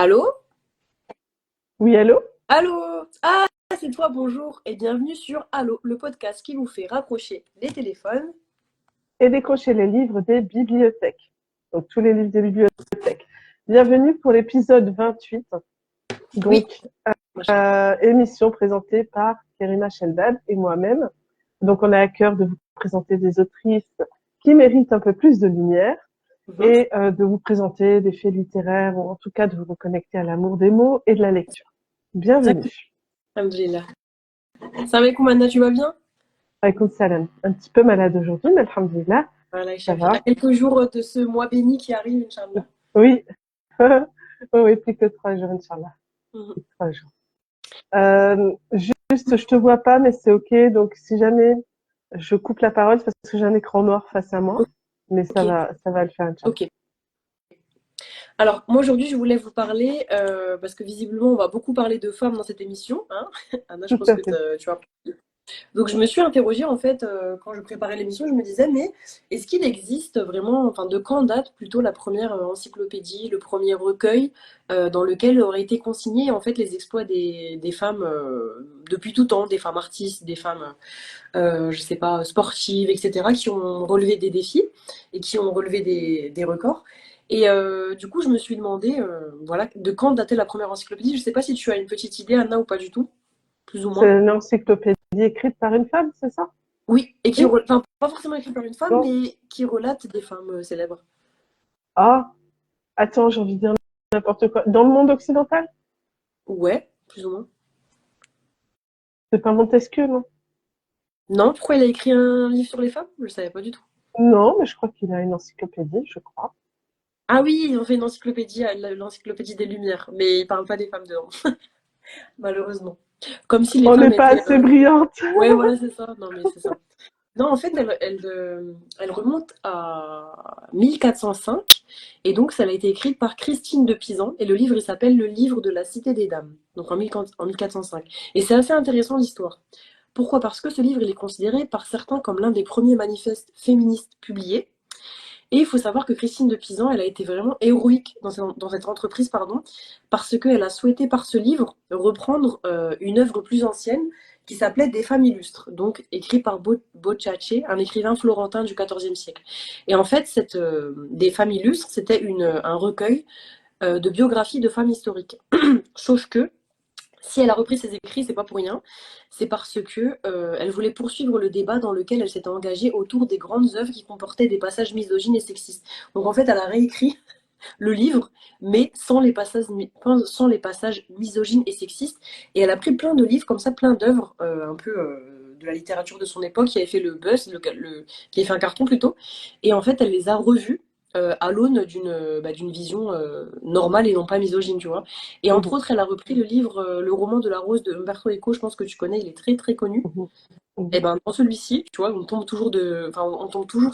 Allô? Oui, allô? Allô? Ah, c'est toi, bonjour et bienvenue sur Allô, le podcast qui vous fait raccrocher les téléphones. Et décrocher les livres des bibliothèques. Donc, tous les livres des bibliothèques. Bienvenue pour l'épisode 28. Oui, Donc, machin. émission présentée par Kerima Sheldad et moi-même. Donc, on a à cœur de vous présenter des autrices qui méritent un peu plus de lumière Mhm. et de vous présenter des faits littéraires ou en tout cas de vous reconnecter à l'amour des mots et de la lecture. Exactement. Bienvenue. Alhamdoulilah. Ça va, Koumana, tu vas bien? Alaykoum salam. Un petit peu malade aujourd'hui, mais alhamdulillah, Voilà, ça il y a va. quelques jours de ce mois béni qui arrive, Inch'Allah. Oui. Oui, plus que 3 jours, Inch'Allah. Mhm. 3 jours. Juste, je te vois pas, mais c'est ok. Donc, si jamais je coupe la parole, c'est parce que j'ai un écran noir face à moi, mais Ok, ça va le faire, Inch'Allah. ok. Alors, moi aujourd'hui, je voulais vous parler, parce que visiblement, on va beaucoup parler de femmes dans cette émission, hein. Anna, je Tout pense à que fait. tu vois. Donc je me suis interrogée en fait quand je préparais l'émission, je me disais mais est-ce qu'il existe vraiment, enfin de quand date plutôt la première encyclopédie, le premier recueil dans lequel auraient été consignés en fait les exploits des femmes depuis tout temps, des femmes artistes, des femmes je sais pas sportives, etc. qui ont relevé des défis et qui ont relevé des records. Et du coup je me suis demandé voilà de quand datait la première encyclopédie. Je sais pas si tu as une petite idée Anna ou pas du tout, plus ou C'est moins. une encyclopédie écrite par une femme, c'est ça? Oui, et Oui? enfin, pas forcément écrit par une femme, Non? mais qui relate des femmes célèbres. Ah, attends, j'ai envie de dire n'importe quoi. Dans le monde occidental? Ouais, plus ou moins. C'est pas Montesquieu, non? Non, pourquoi il a écrit un livre sur les femmes? Je savais pas du tout. Non, mais je crois qu'il a une encyclopédie, je crois. Ah oui, ils ont fait une encyclopédie, l'encyclopédie des Lumières, mais il parle pas des femmes dedans, malheureusement. Comme si les On n'est femmes pas étaient... assez brillante. Ouais, voilà, c'est ça. Non, mais c'est ça. Non, en fait, elle remonte à 1405, et donc ça a été écrite par Christine de Pisan, et le livre, il s'appelle Le Livre de la Cité des Dames, donc en 1405. Et c'est assez intéressant l'histoire. Pourquoi? Parce que ce livre, il est considéré par certains comme l'un des premiers manifestes féministes publiés. Et il faut savoir que Christine de Pisan, elle a été vraiment héroïque dans cette entreprise, pardon, parce qu'elle a souhaité par ce livre reprendre une œuvre plus ancienne qui s'appelait Des femmes illustres, donc écrit par Boccace, un écrivain florentin du XIVe siècle. Et en fait, Des femmes illustres, c'était un recueil de biographies de femmes historiques. Sauf que si elle a repris ses écrits, c'est pas pour rien. C'est parce que elle voulait poursuivre le débat dans lequel elle s'était engagée autour des grandes œuvres qui comportaient des passages misogynes et sexistes. Donc en fait, elle a réécrit le livre, mais sans les passages misogynes et sexistes. Et elle a pris plein de livres comme ça, plein d'œuvres un peu de la littérature de son époque qui avait fait le buzz, qui avait fait un carton plutôt. Et en fait, elle les a revus à l'aune d'une vision normale et non pas misogyne, tu vois. Et entre Mhm, autres, elle a repris le livre, le roman de la Rose de Umberto Eco, je pense que tu connais, il est très très connu. mhm, Et mhm. ben dans celui-ci, tu vois, on tombe toujours,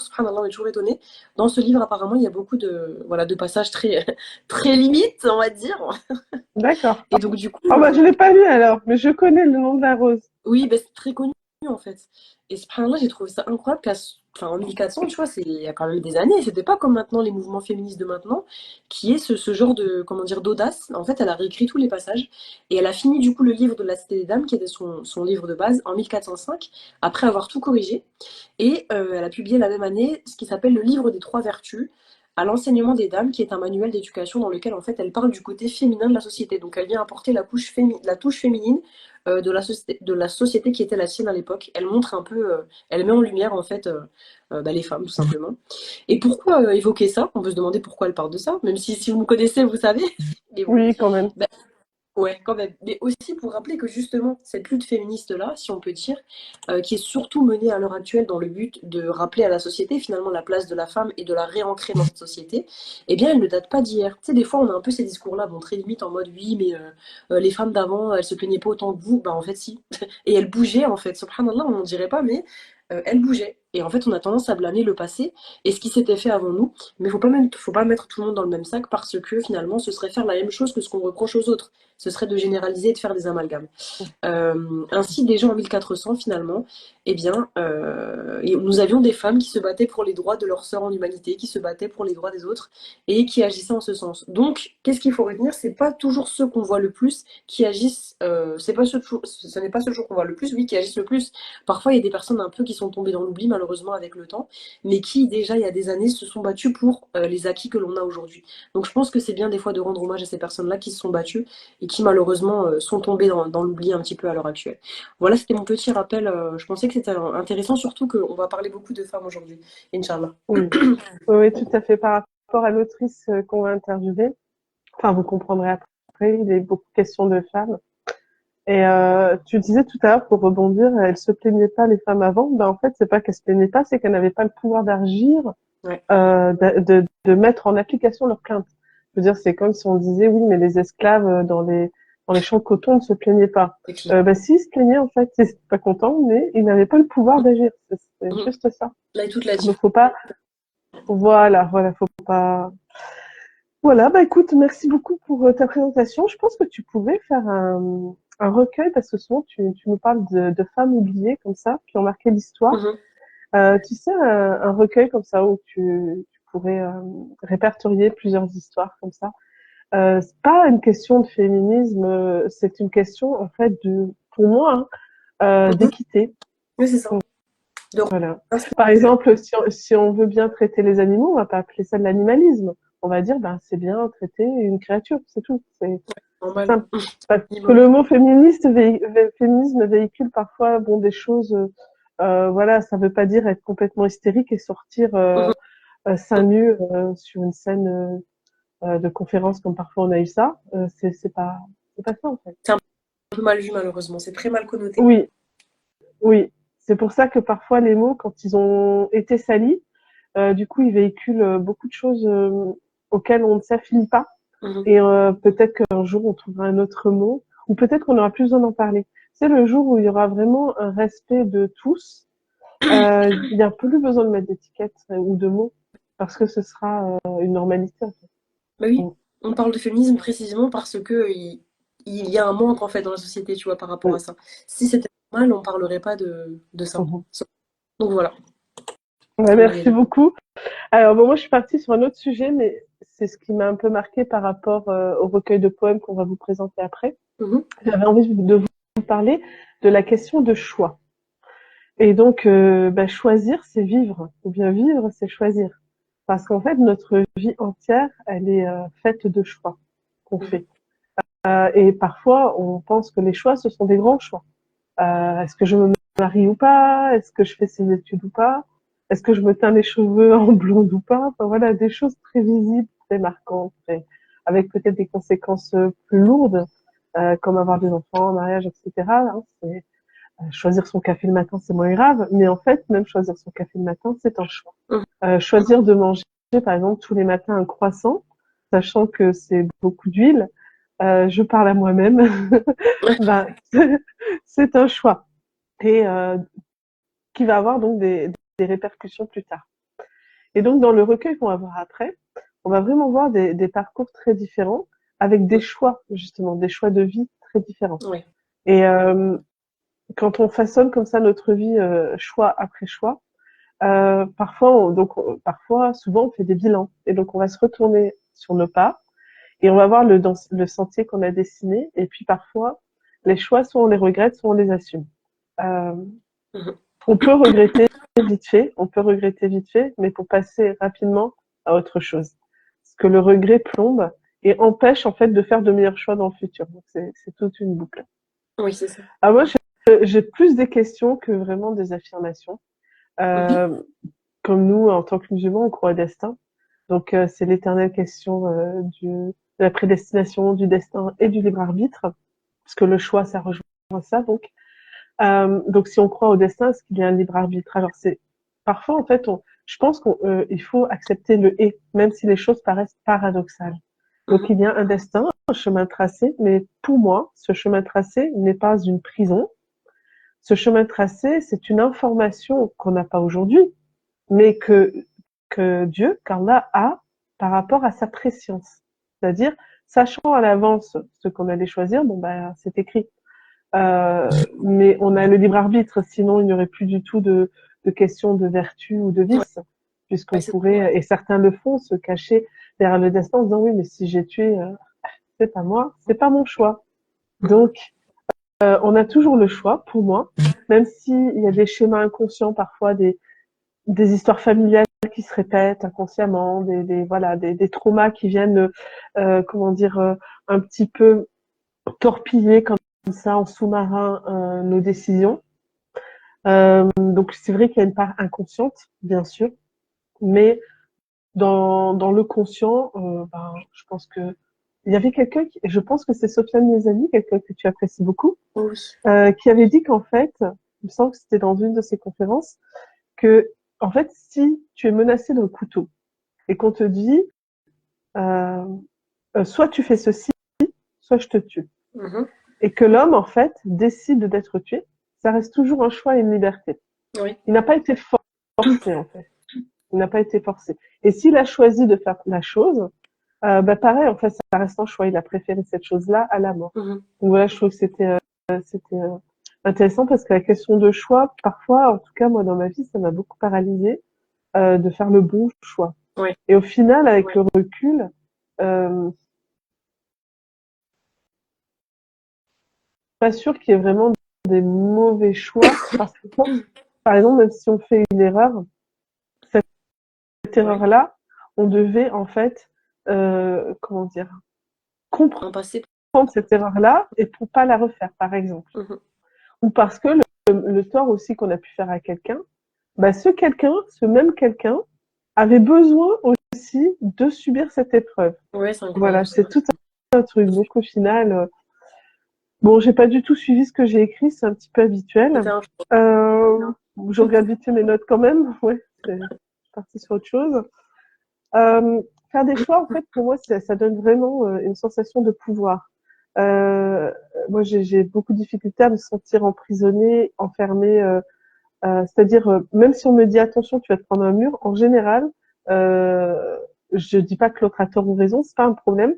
subhanallah, on est toujours étonné. Dans ce livre, apparemment, il y a beaucoup de passages très, très limites, on va dire. D'accord. Et donc, du coup, Oh bah je l'ai pas lu alors, mais je connais le nom de la rose. oui, ben, c'est très connu, en fait. Et subhanallah, j'ai trouvé ça incroyable en 1400, tu vois, il y a quand même des années. C'était pas comme maintenant, les mouvements féministes de maintenant, qui est ce genre de, comment dire, d'audace. En fait, elle a réécrit tous les passages. Et elle a fini, du coup, le livre de la Cité des Dames, qui était son livre de base, en 1405, après avoir tout corrigé. Et elle a publié la même année ce qui s'appelle le livre des trois vertus à l'enseignement des dames, qui est un manuel d'éducation dans lequel en fait elle parle du côté féminin de la société. Donc elle vient apporter la touche féminine de la société qui était la sienne à l'époque. Elle montre un peu, elle met en lumière en fait les femmes tout simplement. Et pourquoi évoquer ça? On peut se demander pourquoi elle parle de ça, même si vous me connaissez, vous savez. Mais bon. Oui, quand même. Ben, ouais, quand même. Mais aussi pour rappeler que justement, cette lutte féministe-là, si on peut dire, qui est surtout menée à l'heure actuelle dans le but de rappeler à la société finalement la place de la femme et de la réancrer dans cette société, eh bien, elle ne date pas d'hier. Tu sais, des fois, on a un peu ces discours-là, bon, très limite en mode oui, mais les femmes d'avant, elles se plaignaient pas autant que vous. Bah, en fait, si. Et elles bougeaient, en fait. Subhanallah, on n'en dirait pas, mais elles bougeaient. Et en fait, on a tendance à blâmer le passé et ce qui s'était fait avant nous. Mais faut pas mettre tout le monde dans le même sac parce que finalement, ce serait faire la même chose que ce qu'on reproche aux autres. Ce serait de généraliser et de faire des amalgames. Ainsi, déjà en 1400, finalement, eh bien, nous avions des femmes qui se battaient pour les droits de leurs sœurs en humanité, qui se battaient pour les droits des autres et qui agissaient en ce sens. Donc, qu'est-ce qu'il faut retenir? C'est pas toujours ceux qu'on voit le plus qui agissent. Ce n'est pas ceux qu'on voit le plus, oui, qui agissent le plus. Parfois, il y a des personnes un peu qui sont tombées dans l'oubli, malheureusement, avec le temps, mais qui, déjà, il y a des années, se sont battues pour les acquis que l'on a aujourd'hui. Donc, je pense que c'est bien des fois de rendre hommage à ces personnes-là qui se sont battues et qui malheureusement sont tombés dans l'oubli un petit peu à l'heure actuelle. Voilà, c'était mon petit rappel. Je pensais que c'était intéressant, surtout qu'on va parler beaucoup de femmes aujourd'hui, Inch'Allah. Oui. Oui, tout à fait. Par rapport à l'autrice qu'on va interviewer, enfin, vous comprendrez après, il est beaucoup question de femmes. Et tu disais tout à l'heure, pour rebondir, elles se plaignaient pas les femmes avant. Ben en fait, c'est pas qu'elles se plaignaient pas, c'est qu'elles n'avaient pas le pouvoir d'agir, Ouais. de mettre en application leurs plaintes. Je veux dire, c'est comme si on disait oui, mais les esclaves dans les champs de coton ne se plaignaient pas. Ben si, ils se plaignaient en fait, ils étaient pas contents, mais ils n'avaient pas le pouvoir d'agir. C'est juste ça. Là est toute la Donc différence. faut pas, voilà, faut pas. Voilà, bah écoute, merci beaucoup pour ta présentation. Je pense que tu pouvais faire un recueil parce que souvent tu nous parles de femmes oubliées comme ça, qui ont marqué l'histoire. Tu sais, un recueil comme ça où tu pourrais répertorier plusieurs histoires comme ça. C'est pas une question de féminisme, c'est une question en fait pour moi, d'équité. Oui, c'est ça. Voilà. Par exemple, si on veut bien traiter les animaux, on va pas appeler ça de l'animalisme. On va dire, ben, c'est bien traiter une créature, c'est tout. C'est Normal. simple. Parce que le mot féminisme véhicule parfois, bon, des choses, voilà, ça veut pas dire être complètement hystérique et sortir, seins nus, sur une scène, de conférence comme parfois on a eu ça. C'est pas ça, en fait. C'est un peu mal vu, malheureusement. C'est très mal connoté. Oui, oui. C'est pour ça que parfois les mots, quand ils ont été salis, du coup, ils véhiculent beaucoup de choses auxquelles on ne s'affilie pas. Et peut-être qu'un jour, on trouvera un autre mot, ou peut-être qu'on n'aura plus besoin d'en parler. C'est le jour où il y aura vraiment un respect de tous. Il n'y a plus besoin de mettre d'étiquettes ou de mots, parce que ce sera une normalité, en fait. Bah oui, on parle de féminisme précisément parce que il y a un manque en fait dans la société, tu vois, par rapport à Mm. ça. Si c'était normal, on parlerait pas de ça. Mhm. Donc voilà, Ouais, on va y merci aller. beaucoup. Alors, bon, moi, je suis partie sur un autre sujet, mais c'est ce qui m'a un peu marqué par rapport au recueil de poèmes qu'on va vous présenter après. Mhm. J'avais envie de vous parler de la question de choix. Et donc, bah, choisir, c'est vivre. Ou bien vivre, c'est choisir. Parce qu'en fait, notre vie entière, elle est faite de choix qu'on Mhm. fait. Et parfois, on pense que les choix, ce sont des grands choix. Est-ce que je me marie ou pas? Est-ce que je fais ces études ou pas? Est-ce que je me teins les cheveux en blonde ou pas? Enfin, voilà, des choses très visibles, très marquantes, avec peut-être des conséquences plus lourdes, comme avoir des enfants, un mariage, etc. Hein, choisir son café le matin, c'est moins grave, mais en fait, même choisir son café le matin, c'est un choix. Mhm. Choisir de manger, par exemple, tous les matins un croissant, sachant que c'est beaucoup d'huile, je parle à moi-même, ben, c'est un choix et qui va avoir donc des répercussions plus tard. Et donc, dans le recueil qu'on va voir après, on va vraiment voir des parcours très différents avec des choix, justement, des choix de vie très différents. Ouais. Et quand on façonne comme ça notre vie, choix après choix, parfois, souvent, on fait des bilans. Et donc, on va se retourner sur nos pas et on va voir le sentier qu'on a dessiné. Et puis, parfois, les choix, soit on les regrette, soit on les assume. Euh, Mhm. on peut regretter vite fait, mais pour passer rapidement à autre chose. Parce que le regret plombe et empêche, en fait, de faire de meilleurs choix dans le futur. Donc, c'est toute une boucle. Oui, c'est ça. Alors, moi, j'ai plus des questions que vraiment des affirmations. Mhm. Euh, Comme nous, en tant que musulmans, on croit au destin. Donc, c'est l'éternelle question de la prédestination, du destin et du libre arbitre, parce que le choix, ça rejoint ça. Donc, si on croit au destin, est-ce qu'il y a un libre arbitre? Alors, c'est parfois, en fait, je pense qu'il faut accepter le et, même si les choses paraissent paradoxales. Donc, Mhm. il y a un destin, un chemin tracé, mais pour moi, ce chemin tracé n'est pas une prison. ce chemin tracé, c'est une information qu'on n'a pas aujourd'hui, mais que Dieu, qu'Allah a par rapport à sa préscience. C'est-à-dire, sachant à l'avance ce qu'on allait choisir, bon ben c'est écrit. Mais on a le libre arbitre, sinon il n'y aurait plus du tout de questions de vertu ou de Ouais, vice, puisqu'on ouais, pourrait, et certains le font, se cacher derrière le destin en disant oui, mais si j'ai tué, c'est pas moi, c'est pas mon choix. Donc, on a toujours le choix, pour moi, même s'il y a des schémas inconscients, parfois des histoires familiales qui se répètent inconsciemment, voilà, des traumas qui viennent, comment dire, un petit peu torpiller comme ça en sous-marin nos décisions. Donc c'est vrai qu'il y a une part inconsciente, bien sûr, mais dans le conscient, je pense que il y avait quelqu'un, je pense que c'est Sofiane Nezami, quelqu'un que tu apprécies beaucoup, oui. qui avait dit qu'en fait, il me semble que c'était dans une de ses conférences, que en fait, si tu es menacé d'un couteau et qu'on te dit euh, soit tu fais ceci, soit je te tue, Mhm. et que l'homme en fait décide d'être tué, ça reste toujours un choix et une liberté. Oui. Il n'a pas été forcé en fait. Il n'a pas été forcé. Et s'il a choisi de faire la chose, pareil, en fait, ça reste un choix. Il a préféré cette chose-là à la mort. Mhm. Donc voilà, je trouve que c'était intéressant parce que la question de choix, parfois, en tout cas moi dans ma vie, ça m'a beaucoup paralysée de faire le bon choix. Ouais. Et au final, avec le recul, euh, pas sûr qu'il y ait vraiment des mauvais choix parce que, par exemple, même si on fait une erreur, cette Ouais. erreur-là, on devait en fait, comment dire, comprendre En passé. cette erreur-là et pour pas la refaire, par exemple. Mhm. Ou parce que le tort aussi qu'on a pu faire à quelqu'un, ce même quelqu'un, avait besoin aussi de subir cette épreuve. Ouais, c'est Voilà, incroyable ça. c'est tout un truc. Donc au final, bon, j'ai pas du tout suivi ce que j'ai écrit, c'est un petit peu habituel. C'était un choix. Euh, je regarde vite fait mes notes quand même. Ouais, je suis partie sur autre chose. Euh, faire des choix, en fait, pour moi, ça donne vraiment une sensation de pouvoir. Euh, moi, j'ai beaucoup de difficultés à me sentir emprisonnée, enfermée. C'est-à-dire, même si on me dit attention, tu vas te prendre un mur, en général, euh, je dis pas que l'autre a tort ou raison, c'est pas un problème,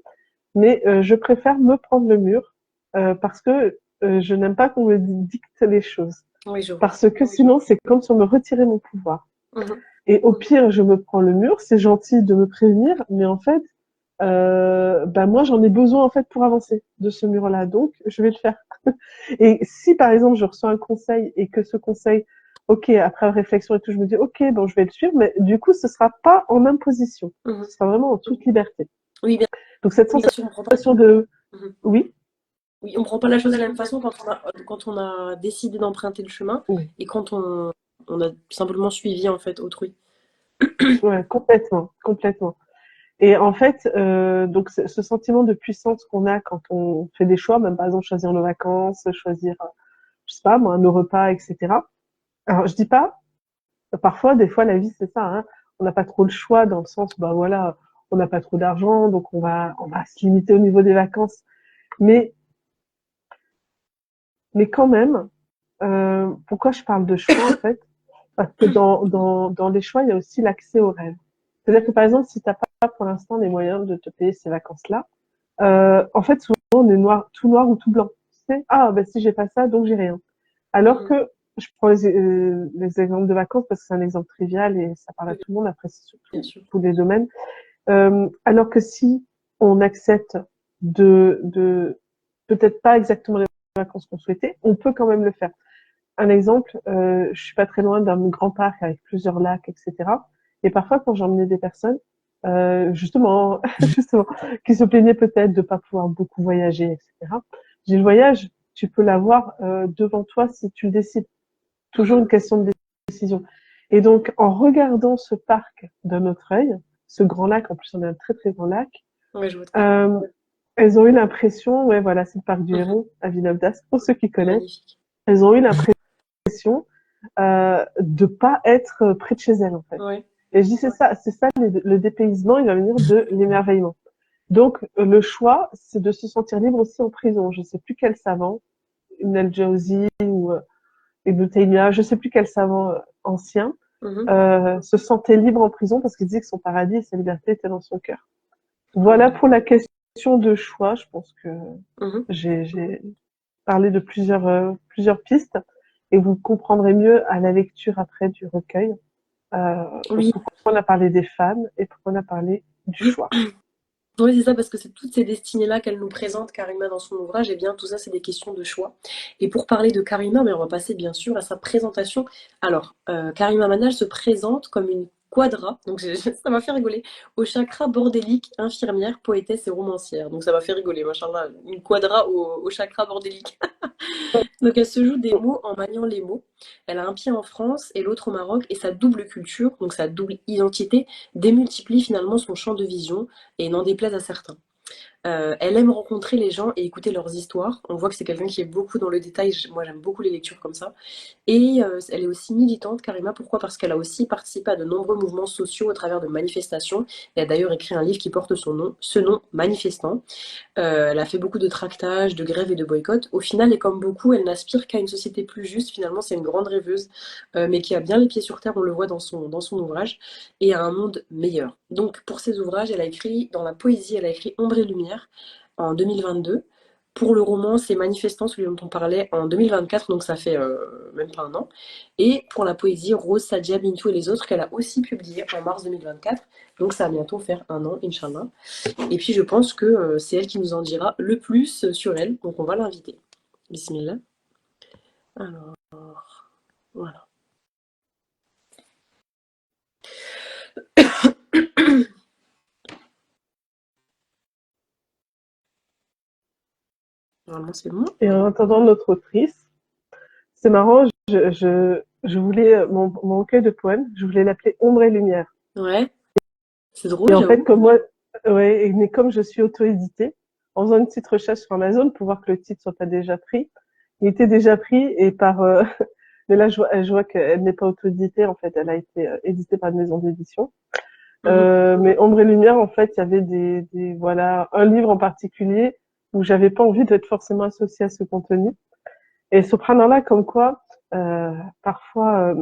mais je préfère me prendre le mur parce que je n'aime pas qu'on me dicte les choses. Oui, je vois. Parce que sinon, c'est comme si on me retirait mon pouvoir. Mhm. Et au pire, je me prends le mur. C'est gentil de me prévenir, mais en fait, moi, j'en ai besoin en fait pour avancer de ce mur-là. Donc, je vais le faire. Et si par exemple, je reçois un conseil et que ce conseil, ok, après réflexion et tout, je me dis, ok, bon, je vais le suivre, mais du coup, ce sera pas en imposition. Mhm. Ce sera vraiment en toute liberté. Oui, Donc, cette bien sûr, on prend pas. sensation de, Mhm. oui, Oui, on prend pas la chose de la même façon quand on a décidé d'emprunter le chemin oui, et quand on a simplement suivi en fait autrui. ouais, complètement, complètement. Et en fait, donc ce sentiment de puissance qu'on a quand on fait des choix, même par exemple choisir nos vacances, choisir, je sais pas moi, nos repas, etc. Alors je dis pas, parfois, des fois, la vie c'est ça, hein, on n'a pas trop le choix dans le sens, bah voilà, on n'a pas trop d'argent, donc on va se limiter au niveau des vacances. Mais mais quand même, pourquoi je parle de choix en fait? Parce que dans les choix, il y a aussi l'accès au rêve. C'est-à-dire que par exemple, si tu n'as pas pour l'instant les moyens de te payer ces vacances-là, en fait, souvent, on est tout noir ou tout blanc. Tu sais, ah, ben si j'ai pas ça, donc j'ai rien. Alors Mhm. que, je prends les exemples de vacances parce que c'est un exemple trivial et ça parle à Oui, tout le monde, après c'est bien surtout sûr. tous les domaines. Alors que si on accepte de peut-être pas exactement les vacances qu'on souhaitait, on peut quand même le faire. Un exemple, je suis pas très loin d'un grand parc avec plusieurs lacs, etc. Et parfois, quand j'emmenais des personnes, justement, justement, qui se plaignaient peut-être de pas pouvoir beaucoup voyager, etc. Je dis, le voyage, tu peux l'avoir devant toi si tu le décides. Toujours Mhm. une question de décision. Et donc, en regardant ce parc d'un autre œil, ce grand lac, en plus on a un très très grand lac, Ouais, je vois très bien. euh, elles ont eu l'impression, ouais voilà, c'est le parc du Mhm. Héron à Villeneuve d'Ascq, pour ceux qui connaissent, Magnifique. elles ont eu l'impression de pas être près de chez elles en fait. Ouais. Et je dis c'est ça le dépaysement, il va venir de l'émerveillement. Donc le choix, c'est de se sentir libre aussi en prison. Je sais plus quel savant, une Al-Jawzi ou Ibn Taymiyyah, je sais plus quel savant ancien, Mhm. se sentait libre en prison parce qu'il disait que son paradis et sa liberté étaient dans son cœur. Voilà Alhamdoulilah. pour la question de choix. Je pense que Mhm. j'ai parlé de plusieurs pistes et vous comprendrez mieux à la lecture après du recueil. Donc Oui, pourquoi on a parlé des femmes et pourquoi on a parlé du oui, choix. oui, c'est ça, parce que c'est toutes ces destinées-là qu'elle nous présente, Karima, dans son ouvrage, et bien tout ça, c'est des questions de choix. Et pour parler de Karima, mais on va passer bien sûr à sa présentation. Alors, Karima Manal se présente comme une quadra, donc ça m'a fait rigoler, au chakra bordélique, infirmière, poétesse et romancière. Donc ça m'a fait rigoler, machallah, une quadra au chakra bordélique. Donc elle se joue des mots en maniant les mots. Elle a un pied en France et l'autre au Maroc et sa double culture, donc sa double identité, démultiplie finalement son champ de vision et n'en déplaise à certains. Elle aime rencontrer les gens et écouter leurs histoires. On voit que c'est quelqu'un qui est beaucoup dans le détail. Moi, j'aime beaucoup les lectures comme ça. Et elle est aussi militante, Karima. Pourquoi? Parce qu'elle a aussi participé à de nombreux mouvements sociaux au travers de manifestations. Elle a d'ailleurs écrit un livre qui porte son nom, ce nom, Manifestant. Elle a fait beaucoup de tractages, de grèves et de boycotts. Au final, et comme beaucoup, elle n'aspire qu'à une société plus juste. Finalement, c'est une grande rêveuse, mais qui a bien les pieds sur terre, on le voit dans son ouvrage, et à un monde meilleur. Donc, pour ses ouvrages, elle a écrit, dans la poésie, elle a écrit Ombre et Lumière en 2022. Pour le roman, c'est Manifestant, celui dont on parlait, en 2024, donc ça fait même pas un an. Et pour la poésie, Rose, Sadia, Bintou et les autres, qu'elle a aussi publié en mars 2024. Donc ça va bientôt faire un an, Inch'Allah. Et puis je pense que c'est elle qui nous en dira le plus sur elle. Donc on va l'inviter. Bismillah. Alors, voilà. Normalement c'est bon. Et en attendant notre autrice, c'est marrant, je voulais mon recueil de poèmes, je voulais l'appeler Ombre et Lumière. Ouais, c'est Et drôle, en fait, j'avoue. comme moi, ouais, mais comme je suis auto-éditée, en faisant une petite recherche sur Amazon pour voir que le titre soit pas déjà pris, il était déjà pris et par, mais là, je vois qu'elle n'est pas auto-éditée, en fait, elle a été éditée par une maison d'édition. Mhm. Mais Ombre et Lumière, en fait, il y avait voilà, un livre en particulier où j'avais pas envie d'être forcément associée à ce contenu. Et subhanallah, comme quoi, parfois,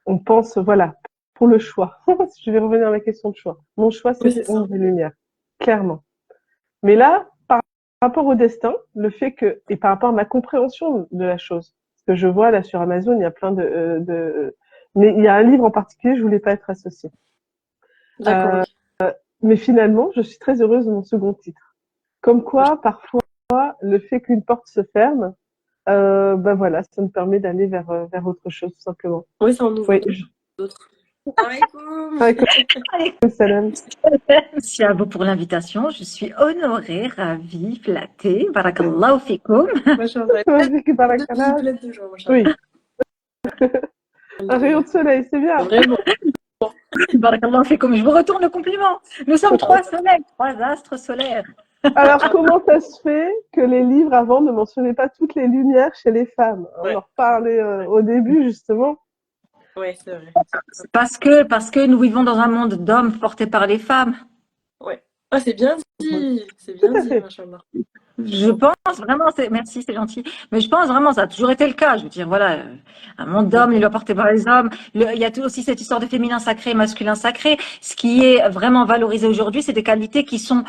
on pense, voilà, pour le choix. Je vais revenir à la question de choix. Mon choix, Oui, c'est c'était ça. Ombre et Lumière, clairement. Mais là, par rapport au destin, le fait que, et par rapport à ma compréhension de la chose, parce que je vois là sur Amazon, il y a plein mais il y a un livre en particulier, je voulais pas être associée. D'accord, Euh, oui. mais finalement, je suis très heureuse de mon second titre. Comme quoi, parfois, le fait qu'une porte se ferme, ben voilà, ça me permet d'aller vers autre chose, tout simplement. Oui, ça en ouvre Oui, d'autres. Alaykoum. avec Allez, salam. merci à vous pour l'invitation. Je suis honorée, ravie, flattée. Barakallahu fikoum. Machallah. Avec De vie Barakallah. pleine de joie, machallah. Oui, un rayon Alhamdoulilah. de soleil, c'est bien. Vraiment. Barakallahu fikoum. Je vous retourne le compliment. Nous sommes trois soleils, trois astres solaires. Alors, comment ça se fait que les livres avant ne mentionnaient pas toutes les lumières chez les femmes? On en Ouais, reparlait ouais, au début, justement. ouais, c'est vrai. Parce que nous vivons dans un monde d'hommes portés par les femmes. Ouais. Ah, c'est Tout bien à dit, fait. machallah. Je pense vraiment, merci, c'est gentil. Mais je pense vraiment, ça a toujours été le cas. Je veux dire, voilà, un monde d'hommes, il est porté par les hommes. Il y a aussi cette histoire de féminin sacré, masculin sacré. Ce qui est vraiment valorisé aujourd'hui, c'est des qualités qui sont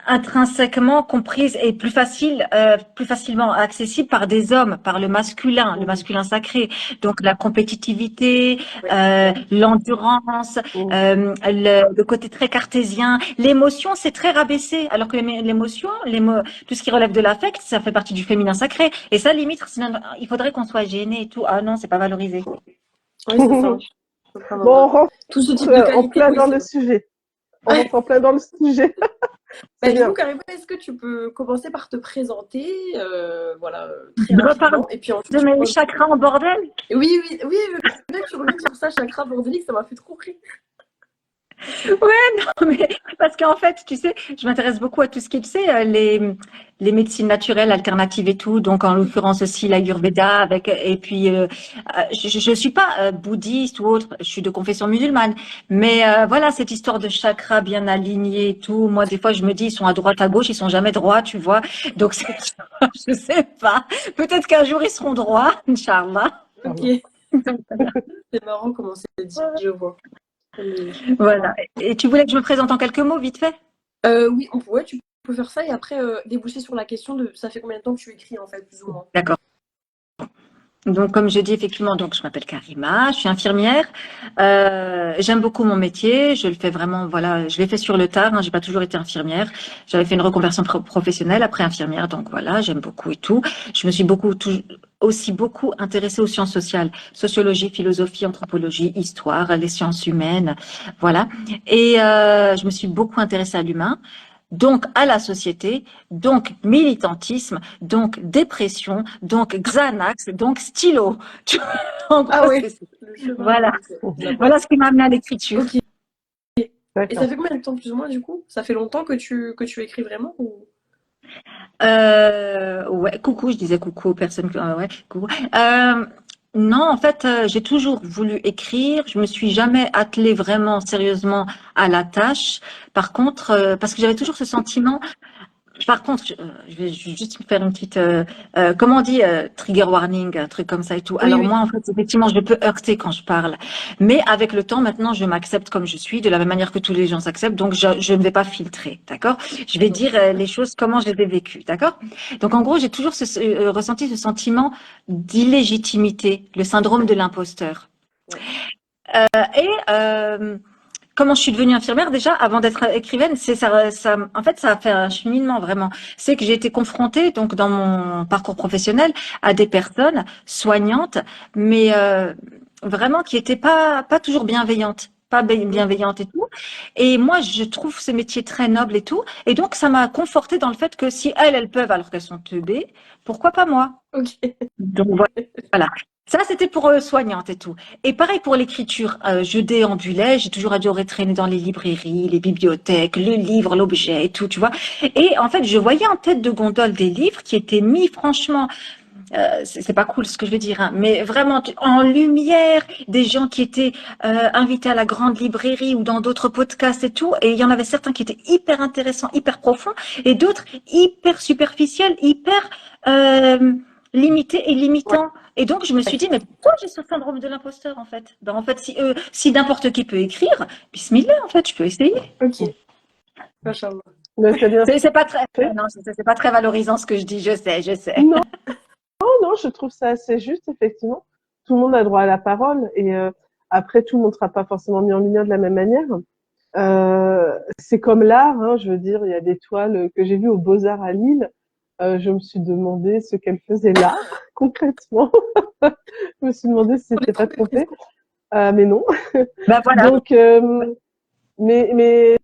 intrinsèquement comprise et plus facilement accessible par des hommes, par le Mmh, masculin sacré. Donc la compétitivité, Oui, l'endurance, mmh. le côté très cartésien, l'émotion, c'est très rabaissé. Alors que l'émotion, tout ce qui relève de l'affect, ça fait partie du féminin sacré. Et ça, limite, il faudrait qu'on soit gêné et tout. Ah non, c'est pas valorisé. oui, c'est ça. Bon, on Subhanallah. rentre Tout ce type de en qualité, plein oui, dans c'est le vrai. sujet. On rentre en plein dans le sujet. Bah, C'est du coup, bien. Karima, est-ce que tu peux commencer par te présenter, voilà, très Je reparle rapidement, et puis ensuite de tu mes prends. chakras en bordel. Oui, oui, oui, je veux bien que tu reviennes sur ça, chakra bordélique, ça m'a fait trop rire. Ouais, non, mais parce qu'en fait, tu sais, je m'intéresse beaucoup à tout ce qui est, tu sais, les médecines naturelles alternatives et tout. Donc, en l'occurrence aussi l'Ayurveda avec, et puis, je suis pas bouddhiste ou autre. Je suis de confession musulmane. Mais voilà, cette histoire de chakras bien alignés et tout. Moi, des fois, je me dis, ils sont à droite, à gauche, ils sont jamais droits, tu vois. Donc, je sais pas. Peut-être qu'un jour ils seront droits, Inch'Allah. Ok, Donc, c'est marrant comment c'est dit, je vois. Mais- voilà. Et tu voulais que je me présente en quelques mots, vite fait? Oui, ouais, tu peux faire ça et après déboucher sur la question de ça fait combien de temps que tu écris en fait, plus ou moins. D'accord. Donc, comme je dis, effectivement, donc je m'appelle Karima, je suis infirmière. J'aime beaucoup mon métier. Je le fais vraiment, voilà, je l'ai fait sur le tard. Hein, j'ai pas toujours été infirmière. J'avais fait une reconversion professionnelle après infirmière, donc voilà, j'aime beaucoup et tout. Je me suis aussi beaucoup intéressée aux sciences sociales, sociologie, philosophie, anthropologie, histoire, les sciences humaines, voilà. Et je me suis beaucoup intéressée à l'humain. Donc à la société, donc militantisme, donc dépression, donc Xanax, donc stylo. Tu vois, en gros, Ah ouais, c'est ça. le chemin Voilà, de la voilà pensée. ce qui m'a amené à l'écriture. Ok. Et ça D'accord. fait combien de temps plus ou moins du coup? Ça fait longtemps que tu écris vraiment ou... Ouais, coucou, je disais coucou aux personnes. Ouais, coucou. Non, en fait, j'ai toujours voulu écrire. Je me suis jamais attelée vraiment sérieusement à la tâche. Par contre, parce que j'avais toujours ce sentiment. Par contre, je vais juste faire une petite, comment on dit, trigger warning, un truc comme ça et tout. Oui, Alors oui. moi, en fait, effectivement, je peux heurter quand je parle, mais avec le temps, maintenant, je m'accepte comme je suis, de la même manière que tous les gens s'acceptent. Donc, je ne vais pas filtrer, d'accord? Je vais dire les choses comment je les ai vécues, d'accord? Donc, en gros, j'ai toujours ressenti ce sentiment d'illégitimité, le syndrome de l'imposteur. Ouais. Et comment je suis devenue infirmière déjà avant d'être écrivaine, c'est ça, en fait, ça a fait un cheminement vraiment. C'est que j'ai été confrontée donc dans mon parcours professionnel à des personnes soignantes, mais vraiment qui étaient pas toujours bienveillantes. Pas bienveillantes et tout. Et moi, je trouve ce métier très noble et tout. Et donc, ça m'a confortée dans le fait que si elles peuvent alors qu'elles sont teubées, pourquoi pas moi? Ok. Donc voilà. Ça, c'était pour soignante et tout. Et pareil pour l'écriture. Je déambulais, j'ai toujours adoré traîner dans les librairies, les bibliothèques, le livre, l'objet et tout, tu vois. Et en fait, je voyais en tête de gondole des livres qui étaient mis, franchement, c'est pas cool ce que je veux dire, hein, mais vraiment en lumière, des gens qui étaient invités à la grande librairie ou dans d'autres podcasts et tout. Et il y en avait certains qui étaient hyper intéressants, hyper profonds, et d'autres hyper superficiels, hyper limités et Ouais. limitants. Et donc je me suis dit, mais pourquoi j'ai ce syndrome de l'imposteur en fait? Ben, en fait, si n'importe qui peut écrire, bismillah, en fait, je peux essayer. Ok. Machallah. Mais c'est bien C'est pas très, fait. non, c'est pas très valorisant ce que je dis, je sais, je sais. Non, non, je trouve ça assez juste, effectivement. Tout le monde a droit à la parole et après, tout le monde ne sera pas forcément mis en lumière de la même manière. C'est comme l'art, hein, je veux dire, il y a des toiles que j'ai vues aux Beaux-Arts à Lille. Je me suis demandé ce qu'elles faisaient là, concrètement. Je me suis demandé si On est c'était pas trop trompé, mais non. Ben voilà. Donc, mais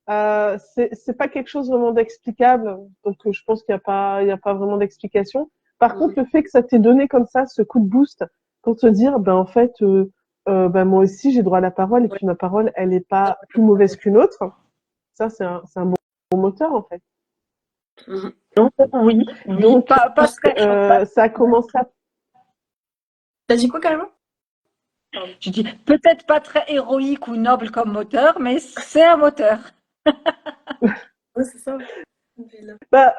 c'est pas quelque chose vraiment d'explicable. Donc, je pense qu'il y a pas vraiment d'explication. Par contre, cool. le fait que ça t'ait donné comme ça ce coup de boost pour te dire, ben en fait, ben moi aussi j'ai droit à la parole et Ouais. puis ma parole, elle est pas plus mauvaise qu'une autre. Ça, c'est un bon moteur en fait. Mhm. Donc, oui, oui, Donc, pas très. ça a commencé à... T'as dit quoi carrément? Pardon. Je dis peut-être pas très héroïque ou noble comme moteur, mais c'est un moteur. Ouais, c'est ça. Vilain. Bah,